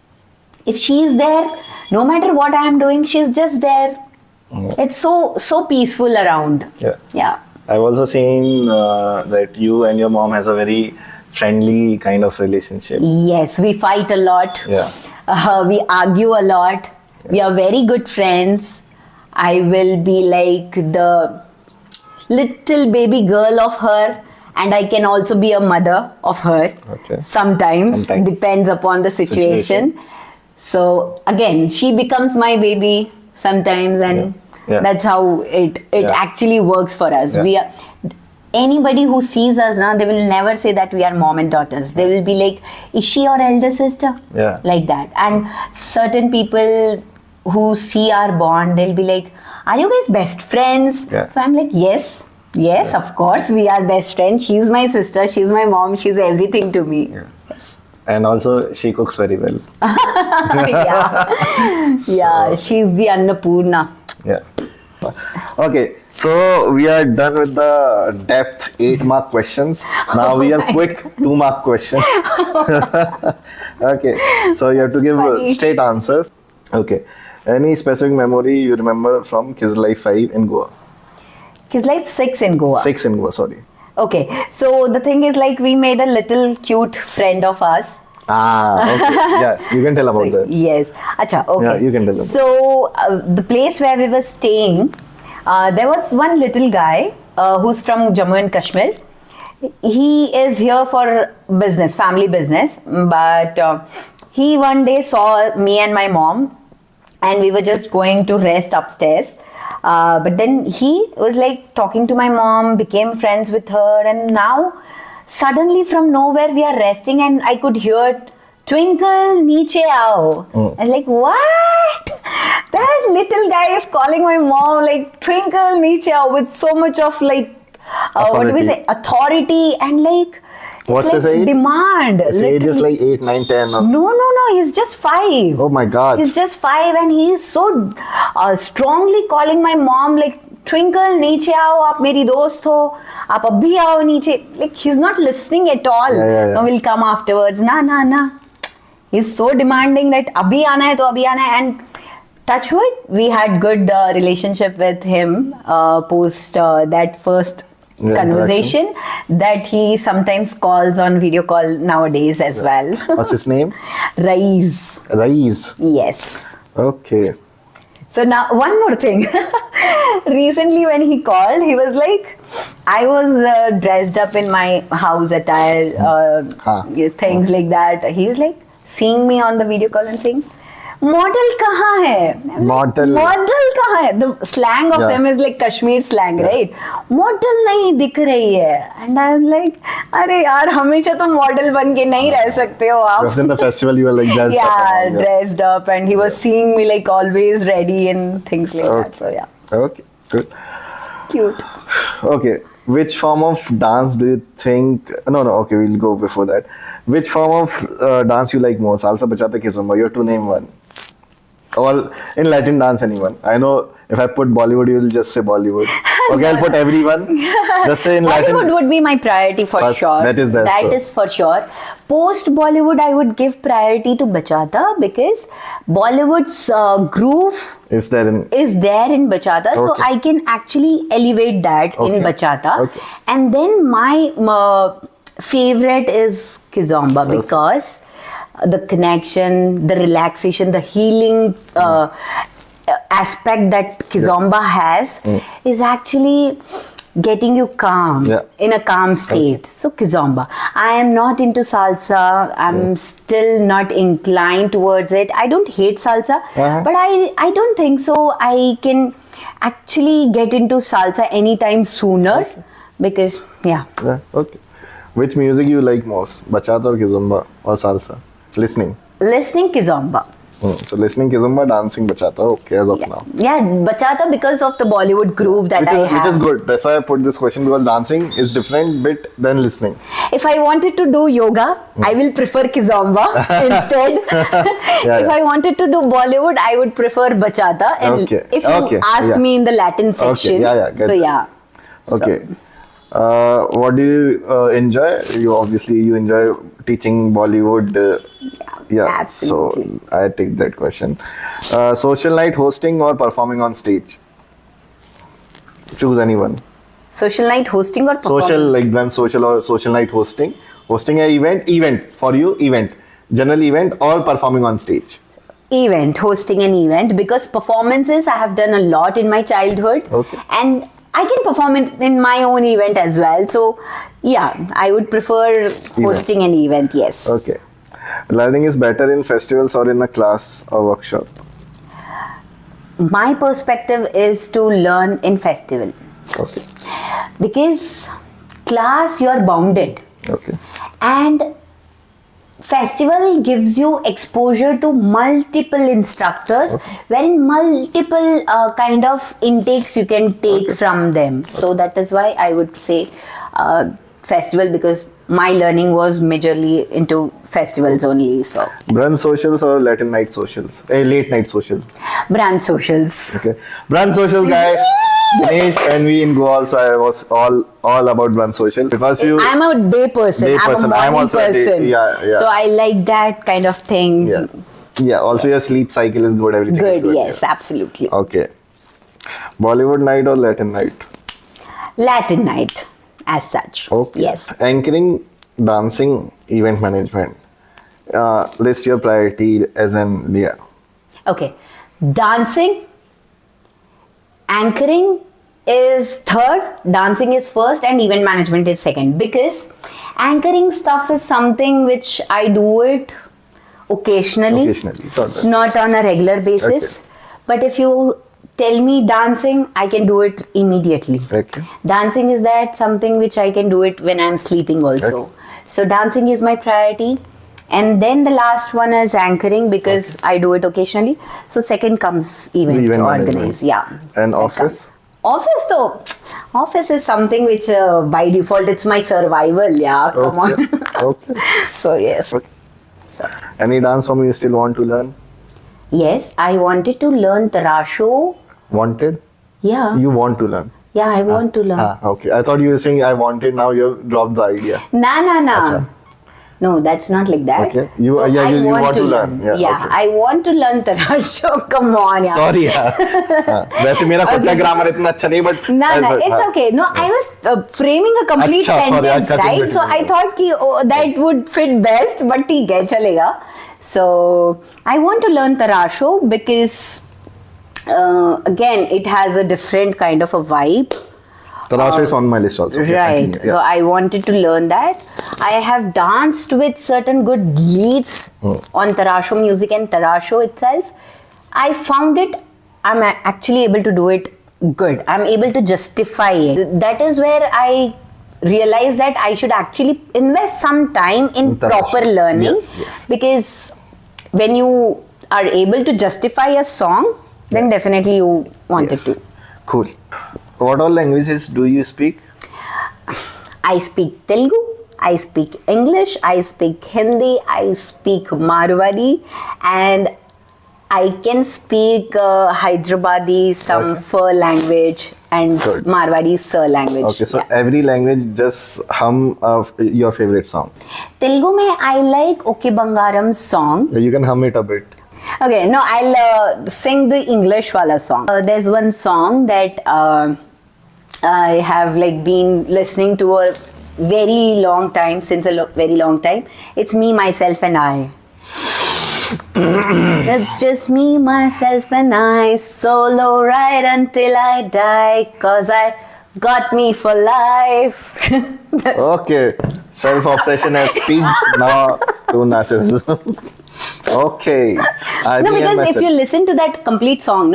Speaker 2: If she is there, no matter what I am doing, she's just there. It's so peaceful around.
Speaker 1: Yeah.
Speaker 2: Yeah.
Speaker 1: I've also seen that you and your mom has a very friendly kind of relationship.
Speaker 2: Yes, we fight a lot.
Speaker 1: Yeah.
Speaker 2: We argue a lot. We are very good friends. I will be like the little baby girl of her, and I can also be a mother of her.
Speaker 1: Okay.
Speaker 2: Sometimes. Depends upon the situation. So again, she becomes my baby sometimes, and that's how it actually works for us. We are, anybody who sees us now, they will never say that we are mom and daughters. They will be like, is she your elder sister?
Speaker 1: Yeah.
Speaker 2: Like that. And certain people who see our bond, they'll be like, are you guys best friends?
Speaker 1: Yeah.
Speaker 2: So I'm like, yes, of course we are best friends. She's my sister, she's my mom, she's everything to me.
Speaker 1: Yeah.
Speaker 2: Yes.
Speaker 1: And also, she cooks very well.
Speaker 2: Yeah, she's the Annapurna.
Speaker 1: Yeah. Okay, so we are done with the depth 8-mark questions. Now we have quick 2-mark questions. Okay, so you have to give straight answers. Okay, any specific memory you remember from Kids Life 5 in Goa?
Speaker 2: Kids Life 6 in Goa.
Speaker 1: 6 in Goa, sorry.
Speaker 2: Okay, so the thing is, like, we made a little cute friend of ours.
Speaker 1: Okay. Yes, you can tell about that.
Speaker 2: Yes. Acha, okay.
Speaker 1: Yeah, you can tell about
Speaker 2: So, the place where we were staying, there was one little guy who's from Jammu and Kashmir. He is here for business, family business, but he one day saw me and my mom, and we were just going to rest upstairs. But then he was like talking to my mom, became friends with her, and now suddenly from nowhere we are resting and I could hear, twinkle niche aao. I was like, what? That little guy is calling my mom like twinkle niche aao with so much of like what do we say, authority and like
Speaker 1: what's
Speaker 2: like
Speaker 1: his age?
Speaker 2: Demand.
Speaker 1: His age is like 8, 9, 10. Or...
Speaker 2: No, he's just 5.
Speaker 1: Oh my God.
Speaker 2: He's just 5 and he is so strongly calling my mom like, twinkle, niche aao, aap meri dost ho, aap abhi aao niche. Like, he's not listening at all.
Speaker 1: Yeah.
Speaker 2: We'll come afterwards. Nah. He's so demanding that abhi aana hai to abhi aana hai. And touch wood, we had good relationship with him post that first conversation that he sometimes calls on video call nowadays as well.
Speaker 1: What's his name?
Speaker 2: Rais. Yes.
Speaker 1: Okay.
Speaker 2: So now one more thing. Recently when he called, he was like, I was dressed up in my house attire, things like that. He's like seeing me on the video call and saying, model kahan hai?
Speaker 1: Model
Speaker 2: kahan hai? The slang of them is like Kashmir slang, right? Model nahi dikh rahi hai. And I'm like, अरे यार हमेशा तो model बन के नहीं रह सकते हो आप.
Speaker 1: Because in the festival you were like dressed up.
Speaker 2: Dressed up, and he was seeing me like always ready and things like that. So yeah.
Speaker 1: Okay, good.
Speaker 2: Cute.
Speaker 1: Okay, which form of dance do you think? No. Okay, we'll go before that. Which form of dance you like more? Salsa, bachata, kizomba. You have to name one. Or in Latin dance, anyone. I know if I put Bollywood, you will just say Bollywood. Okay, I'll put everyone. Just say in Latin.
Speaker 2: Bollywood would be my priority for sure.
Speaker 1: That is
Speaker 2: for sure. Post Bollywood, I would give priority to bachata because Bollywood's groove
Speaker 1: is there in
Speaker 2: bachata, so I can actually elevate that in bachata.
Speaker 1: Okay.
Speaker 2: And then my favorite is kizomba because the connection, the relaxation, the healing aspect that kizomba has is actually getting you calm in a calm state. So kizomba. I am not into salsa. I'm still not inclined towards it. I don't hate salsa, but I don't think so I can actually get into salsa anytime sooner because
Speaker 1: okay.
Speaker 3: Which music you like most? Bachata or kizomba or salsa? Listening.
Speaker 2: Listening kizomba.
Speaker 3: So listening kizomba, dancing bachata. Okay, as of now.
Speaker 2: Yeah, bachata because of the Bollywood groove that I have.
Speaker 3: Which is good. That's why I put this question, because dancing is different bit than listening.
Speaker 2: If I wanted to do yoga, I will prefer kizomba instead. If I wanted to do Bollywood, I would prefer bachata. And if you ask me in the Latin section,
Speaker 3: Okay. What do you enjoy? You enjoy teaching Bollywood.
Speaker 2: Absolutely.
Speaker 3: So I take that question. Social night hosting or performing on stage? Choose anyone.
Speaker 2: Social night hosting or performing?
Speaker 3: Social, like brunch social or social night hosting. Hosting an event for you, general event, or performing on stage.
Speaker 2: Hosting an event, because performances I have done a lot in my childhood.
Speaker 3: Okay.
Speaker 2: And I can perform it in my own event as well. So yeah, I would prefer hosting an event, yes.
Speaker 3: Okay. Learning is better in festivals or in a class or workshop?
Speaker 2: My perspective is to learn in festival.
Speaker 3: Okay.
Speaker 2: Because class you are bounded.
Speaker 3: Okay.
Speaker 2: And festival gives you exposure to multiple instructors, wherein multiple kind of intakes you can take from them. So that is why I would say festival, because my learning was majorly into festivals only. So
Speaker 3: brunch socials or late night socials? Late night socials.
Speaker 2: Brunch socials.
Speaker 3: Okay. Brunch socials, guys. Dinesh and we in Goa also, I was all about brunch social, because
Speaker 2: I'm a day person. I'm a morning
Speaker 3: also
Speaker 2: person.
Speaker 3: Yeah.
Speaker 2: So I like that kind of thing.
Speaker 3: Yeah. Also your sleep cycle is good. Everything is good.
Speaker 2: Yes, absolutely.
Speaker 3: Okay. Bollywood night or Latin night?
Speaker 2: Latin night, as such.
Speaker 3: Okay.
Speaker 2: Yes.
Speaker 3: Anchoring, dancing, event management. List your priority as in Leah.
Speaker 2: Okay. Dancing, anchoring is third, dancing is first, and event management is second. Because anchoring stuff is something which I do it occasionally. Not on a regular basis.
Speaker 3: Okay.
Speaker 2: But if you tell me dancing, I can do it immediately.
Speaker 3: Okay.
Speaker 2: Dancing is that something which I can do it when I'm sleeping also.
Speaker 3: Okay.
Speaker 2: So dancing is my priority. And then the last one is anchoring, because I do it occasionally. So second comes event organize. Yeah.
Speaker 3: And office?
Speaker 2: Office though. Office is something which by default it's my survival. Yeah. Come on.
Speaker 3: Okay.
Speaker 2: So yes.
Speaker 3: Okay. Any dance form you still want to learn?
Speaker 2: Yes, I wanted to learn Tarasho.
Speaker 3: Wanted?
Speaker 2: Yeah.
Speaker 3: You want to learn?
Speaker 2: Yeah, I want to learn.
Speaker 3: Okay. I thought you were saying I wanted, now you have dropped the idea.
Speaker 2: Nah. No, that's not like that.
Speaker 3: Okay. You want to learn.
Speaker 2: Yeah, okay. I want to learn Tarasho. Come on, yeah.
Speaker 3: Sorry, यार. वैसे मेरा खुद का grammar इतना अच्छा नहीं, but
Speaker 2: no, it's okay. No, I was framing a complete sentence, right? So I thought that would fit best, but ठीक है, चलेगा. So I want to learn Tarasho because again, it has a different kind of a vibe.
Speaker 3: Tarasho is on my list also.
Speaker 2: Right. Yeah. So I wanted to learn that. I have danced with certain good leads on Tarasho music and Tarasho itself. I found it, I'm actually able to do it good. I'm able to justify it. That is where I realized that I should actually invest some time in proper learning.
Speaker 3: Yes.
Speaker 2: Because when you are able to justify a song, then definitely you want it to.
Speaker 3: Cool. What all languages do you speak?
Speaker 2: I speak Telugu, I speak English, I speak Hindi, I speak Marwari, and I can speak Hyderabadi, some Fur language, and Marwadi Sir language.
Speaker 3: Okay, so every language, just hum of your favorite song.
Speaker 2: Telugu mein I like Okay Bangaram's song.
Speaker 3: You can hum it a bit.
Speaker 2: Okay, no, I'll sing the English wala song. There's one song that I have been listening to a very long time, since a very long time. It's Me, Myself and I. It's just me, myself and I, solo right until I die, cause I got me for life.
Speaker 3: Okay, self-obsession has peaked now to narcissism. Okay.
Speaker 2: No, because if you listen to that complete song,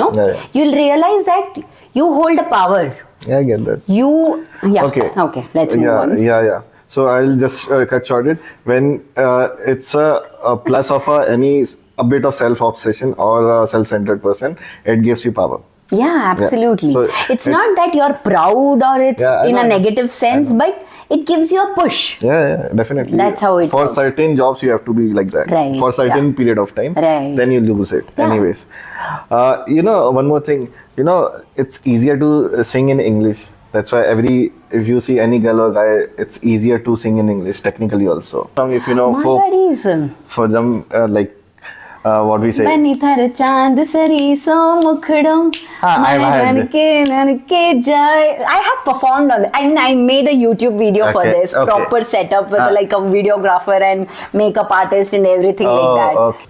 Speaker 2: you'll realize that you hold a power.
Speaker 3: Yeah, I get that.
Speaker 2: Okay, let's move on.
Speaker 3: Yeah. So I'll just cut short it. When it's a plus of a bit of self-obsession or a self-centered person, it gives you power.
Speaker 2: Yeah, absolutely.
Speaker 3: So
Speaker 2: it's not that you're proud or it's in a negative sense, but it gives you a push.
Speaker 3: Yeah, definitely.
Speaker 2: That's how it
Speaker 3: For
Speaker 2: works.
Speaker 3: certain jobs, you have to be like that.
Speaker 2: Right,
Speaker 3: For certain period of time,
Speaker 2: Right.
Speaker 3: then you lose it.
Speaker 2: Yeah.
Speaker 3: Anyways, one more thing. It's easier to sing in English. That's why if you see any girl or guy, it's easier to sing in English technically also. If you know folk,
Speaker 2: Marwadism.
Speaker 3: for them what we say.
Speaker 2: Bani thar chand sari so mukhdam.
Speaker 3: I've heard
Speaker 2: I have performed on it. I made a YouTube video for
Speaker 3: Okay,
Speaker 2: this
Speaker 3: okay.
Speaker 2: proper setup with like a videographer and makeup artist and everything like that.
Speaker 3: Okay.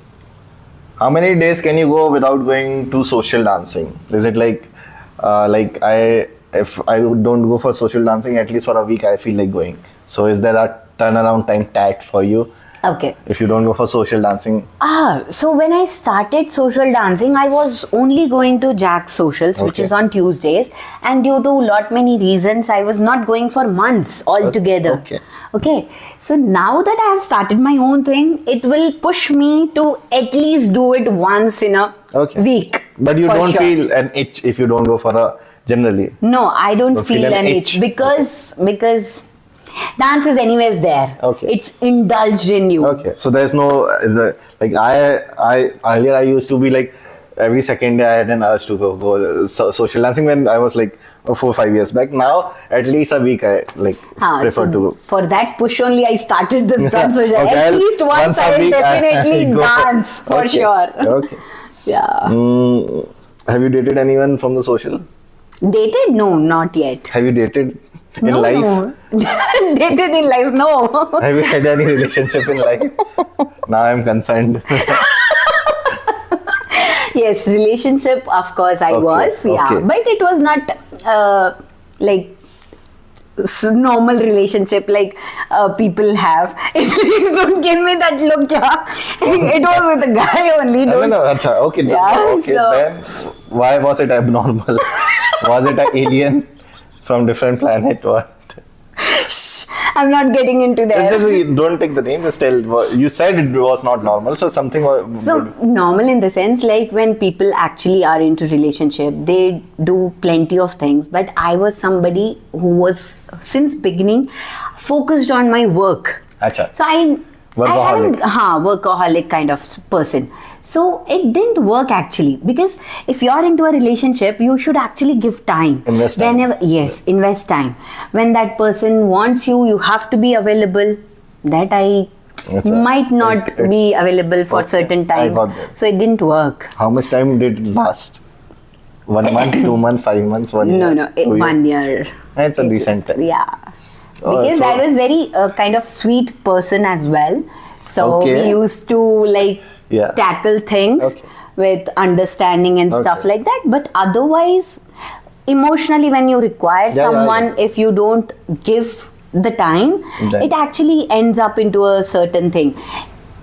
Speaker 3: How many days can you go without going to social dancing? Is it if I don't go for social dancing, at least for a week, I feel like going. So is there a turnaround time tag for you?
Speaker 2: Okay.
Speaker 3: If you don't go for social dancing?
Speaker 2: So when I started social dancing, I was only going to Jack's socials, which
Speaker 3: Okay.
Speaker 2: is on Tuesdays, and due to lot many reasons, I was not going for months altogether. Okay. So now that I have started my own thing, it will push me to at least do it once in a week.
Speaker 3: But you
Speaker 2: for
Speaker 3: don't
Speaker 2: sure.
Speaker 3: feel an itch if you don't go for a generally?
Speaker 2: No, I don't
Speaker 3: Don't
Speaker 2: feel an itch because dance is anyways there.
Speaker 3: Okay.
Speaker 2: It's indulged in you.
Speaker 3: Okay, so there's no I earlier I used to be like every second day I had an urge to go social dancing when I was like 4 or 5 years back. Now at least a week I prefer
Speaker 2: So
Speaker 3: to go.
Speaker 2: for that push only I started this brunch social.
Speaker 3: Okay,
Speaker 2: At least once
Speaker 3: a
Speaker 2: I will
Speaker 3: week
Speaker 2: definitely
Speaker 3: go.
Speaker 2: dance for
Speaker 3: Okay,
Speaker 2: sure.
Speaker 3: Okay.
Speaker 2: Yeah.
Speaker 3: Have you dated anyone from the social?
Speaker 2: Dated? No, not yet.
Speaker 3: Have you dated in
Speaker 2: No,
Speaker 3: life?
Speaker 2: no. Dated in life? No.
Speaker 3: Have you had any relationship in life? Now I'm concerned.
Speaker 2: Yes, relationship, of course I was. Yeah,
Speaker 3: okay.
Speaker 2: but it was not like normal relationship like people have. Please don't give me that look, yeah. It was with a guy only.
Speaker 3: No,
Speaker 2: Don't.
Speaker 3: Acha, okay.
Speaker 2: Yeah,
Speaker 3: Okay,
Speaker 2: so-
Speaker 3: then why was it abnormal? Was it an alien from different planet? What?
Speaker 2: Shh, I'm not getting into that.
Speaker 3: Don't take the name. Just tell. You said it was not normal, so something.
Speaker 2: So normal in the sense like when people actually are into relationship, they do plenty of things. But I was somebody who was since beginning focused on my work.
Speaker 3: Acha.
Speaker 2: So I
Speaker 3: Workaholic.
Speaker 2: workaholic kind of person. So it didn't work actually because if you're into a relationship, you should actually give time.
Speaker 3: Invest time.
Speaker 2: Invest time. When that person wants you, you have to be available. That I might not be available for certain times.
Speaker 3: I got that.
Speaker 2: So it didn't work.
Speaker 3: How much time did it last? 1 month, 2 months, 5 months, 1 year?
Speaker 2: No, 1 year.
Speaker 3: It's a decent time.
Speaker 2: Yeah.
Speaker 3: Oh,
Speaker 2: Because
Speaker 3: so-
Speaker 2: I was very kind of sweet person as well. So
Speaker 3: Okay.
Speaker 2: we used to tackle things with understanding and stuff like that. But otherwise, emotionally, when you require someone, if you don't give the time, it actually ends up into a certain thing.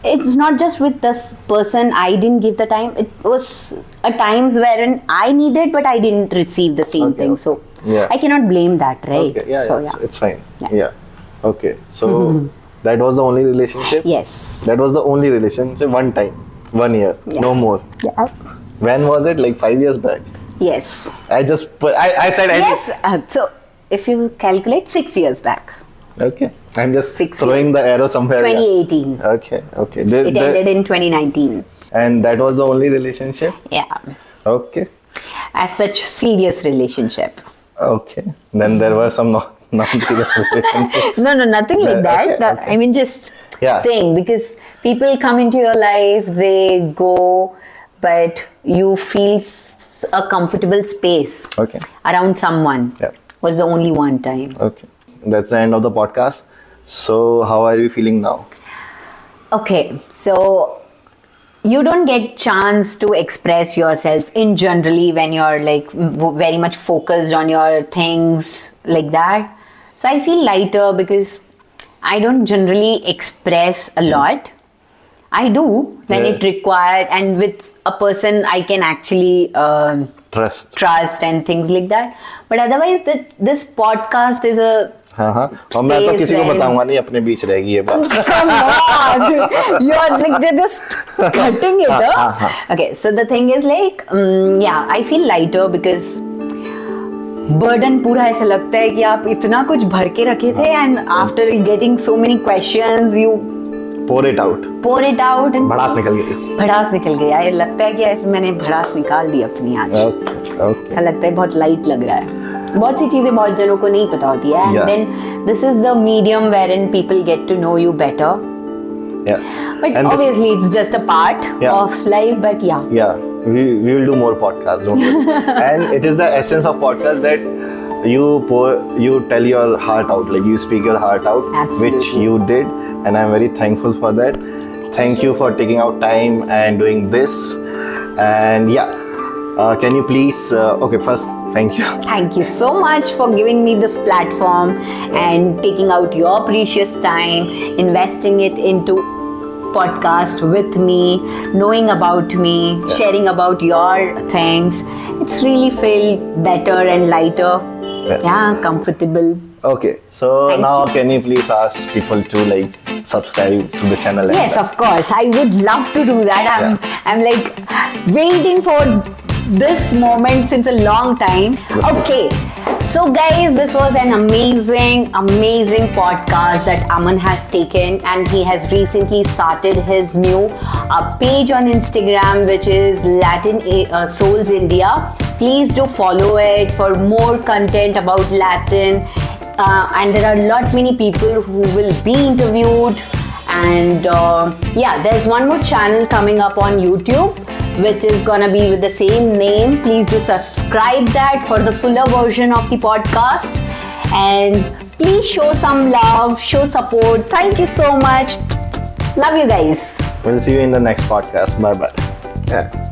Speaker 2: It's not just with this person, I didn't give the time. It was at times wherein I needed, but I didn't receive the same thing. So I cannot blame that, right?
Speaker 3: Okay, yeah,
Speaker 2: So,
Speaker 3: it's fine. Yeah. Okay, so that was the only relationship?
Speaker 2: Yes.
Speaker 3: That was the only relationship, 1 time, 1 year, no more.
Speaker 2: Yeah.
Speaker 3: When was it? Like 5 years back?
Speaker 2: Yes.
Speaker 3: I said
Speaker 2: Yes. So if you calculate 6 years back,
Speaker 3: okay. I'm just
Speaker 2: 6
Speaker 3: throwing
Speaker 2: years.
Speaker 3: the arrow somewhere.
Speaker 2: 2018.
Speaker 3: Okay.
Speaker 2: It ended in 2019.
Speaker 3: And that was the only relationship?
Speaker 2: Yeah.
Speaker 3: Okay.
Speaker 2: As such, serious relationship.
Speaker 3: Okay. Then there were some non-serious relationships.
Speaker 2: No, nothing like that.
Speaker 3: Okay.
Speaker 2: I mean, just saying, because people come into your life, they go, but you feel a comfortable space around someone.
Speaker 3: Yeah.
Speaker 2: Was the only one time.
Speaker 3: Okay. That's the end of the podcast. So, how are you feeling now?
Speaker 2: Okay, so you don't get chance to express yourself in generally when you're like very much focused on your things like that. So I feel lighter because I don't generally express a lot. I do when it required, and with a person I can actually
Speaker 3: Trust
Speaker 2: and things like that. But otherwise, this podcast is a
Speaker 1: हाँ हाँ, और मैं तो किसी को बताऊंगा नहीं, अपने बीच रहेगी ये बात.
Speaker 2: Come on, you are like they're just cutting it up. Okay, so the thing is like, yeah, I feel lighter because burden पूरा ऐसा लगता है कि आप इतना कुछ भर के रखे थे and after getting so many questions you
Speaker 1: pour it out
Speaker 2: and
Speaker 1: भड़ास निकल गई.
Speaker 2: भड़ास निकल गया. ये लगता है कि ऐसे मैंने भड़ास निकाल दी अपनी आज.
Speaker 1: Okay.
Speaker 2: ऐसा लगता है बहुत लाइट लग रहा है. बहुत सी चीजें बहुत जनों को नहीं पता होती है and then this is the medium wherein people get to know you better.
Speaker 1: Yeah.
Speaker 2: But
Speaker 1: And
Speaker 2: obviously it's just a part of life, but yeah.
Speaker 1: Yeah, we will do more podcasts, don't worry. And it is the essence of podcast that you tell your heart out, like you speak your heart out.
Speaker 2: Absolutely.
Speaker 1: Which you did, and I'm very thankful for that. Thank you for taking out time and doing this. And yeah, can you please okay, first thank you.
Speaker 2: Thank you so much for giving me this platform and taking out your precious time, investing it into podcast with me, knowing about me, sharing about your things. It's really feel better and lighter. Yeah, comfortable.
Speaker 1: Okay, so now can you please ask people to like subscribe to the channel?
Speaker 2: Yes, of course. I would love to do that. I'm like waiting for this moment since a long time. Okay. So guys, this was an amazing podcast that Aman has taken, and he has recently started his new page on Instagram, which is Latin Souls India. Please do follow it for more content about Latin. And there are many people who will be interviewed. And yeah, there's one more channel coming up on YouTube, which is gonna be with the same name. Please do subscribe that for the fuller version of the podcast. And please show some love, show support. Thank you so much. Love you guys.
Speaker 1: We'll see you in the next podcast. Bye bye. Yeah.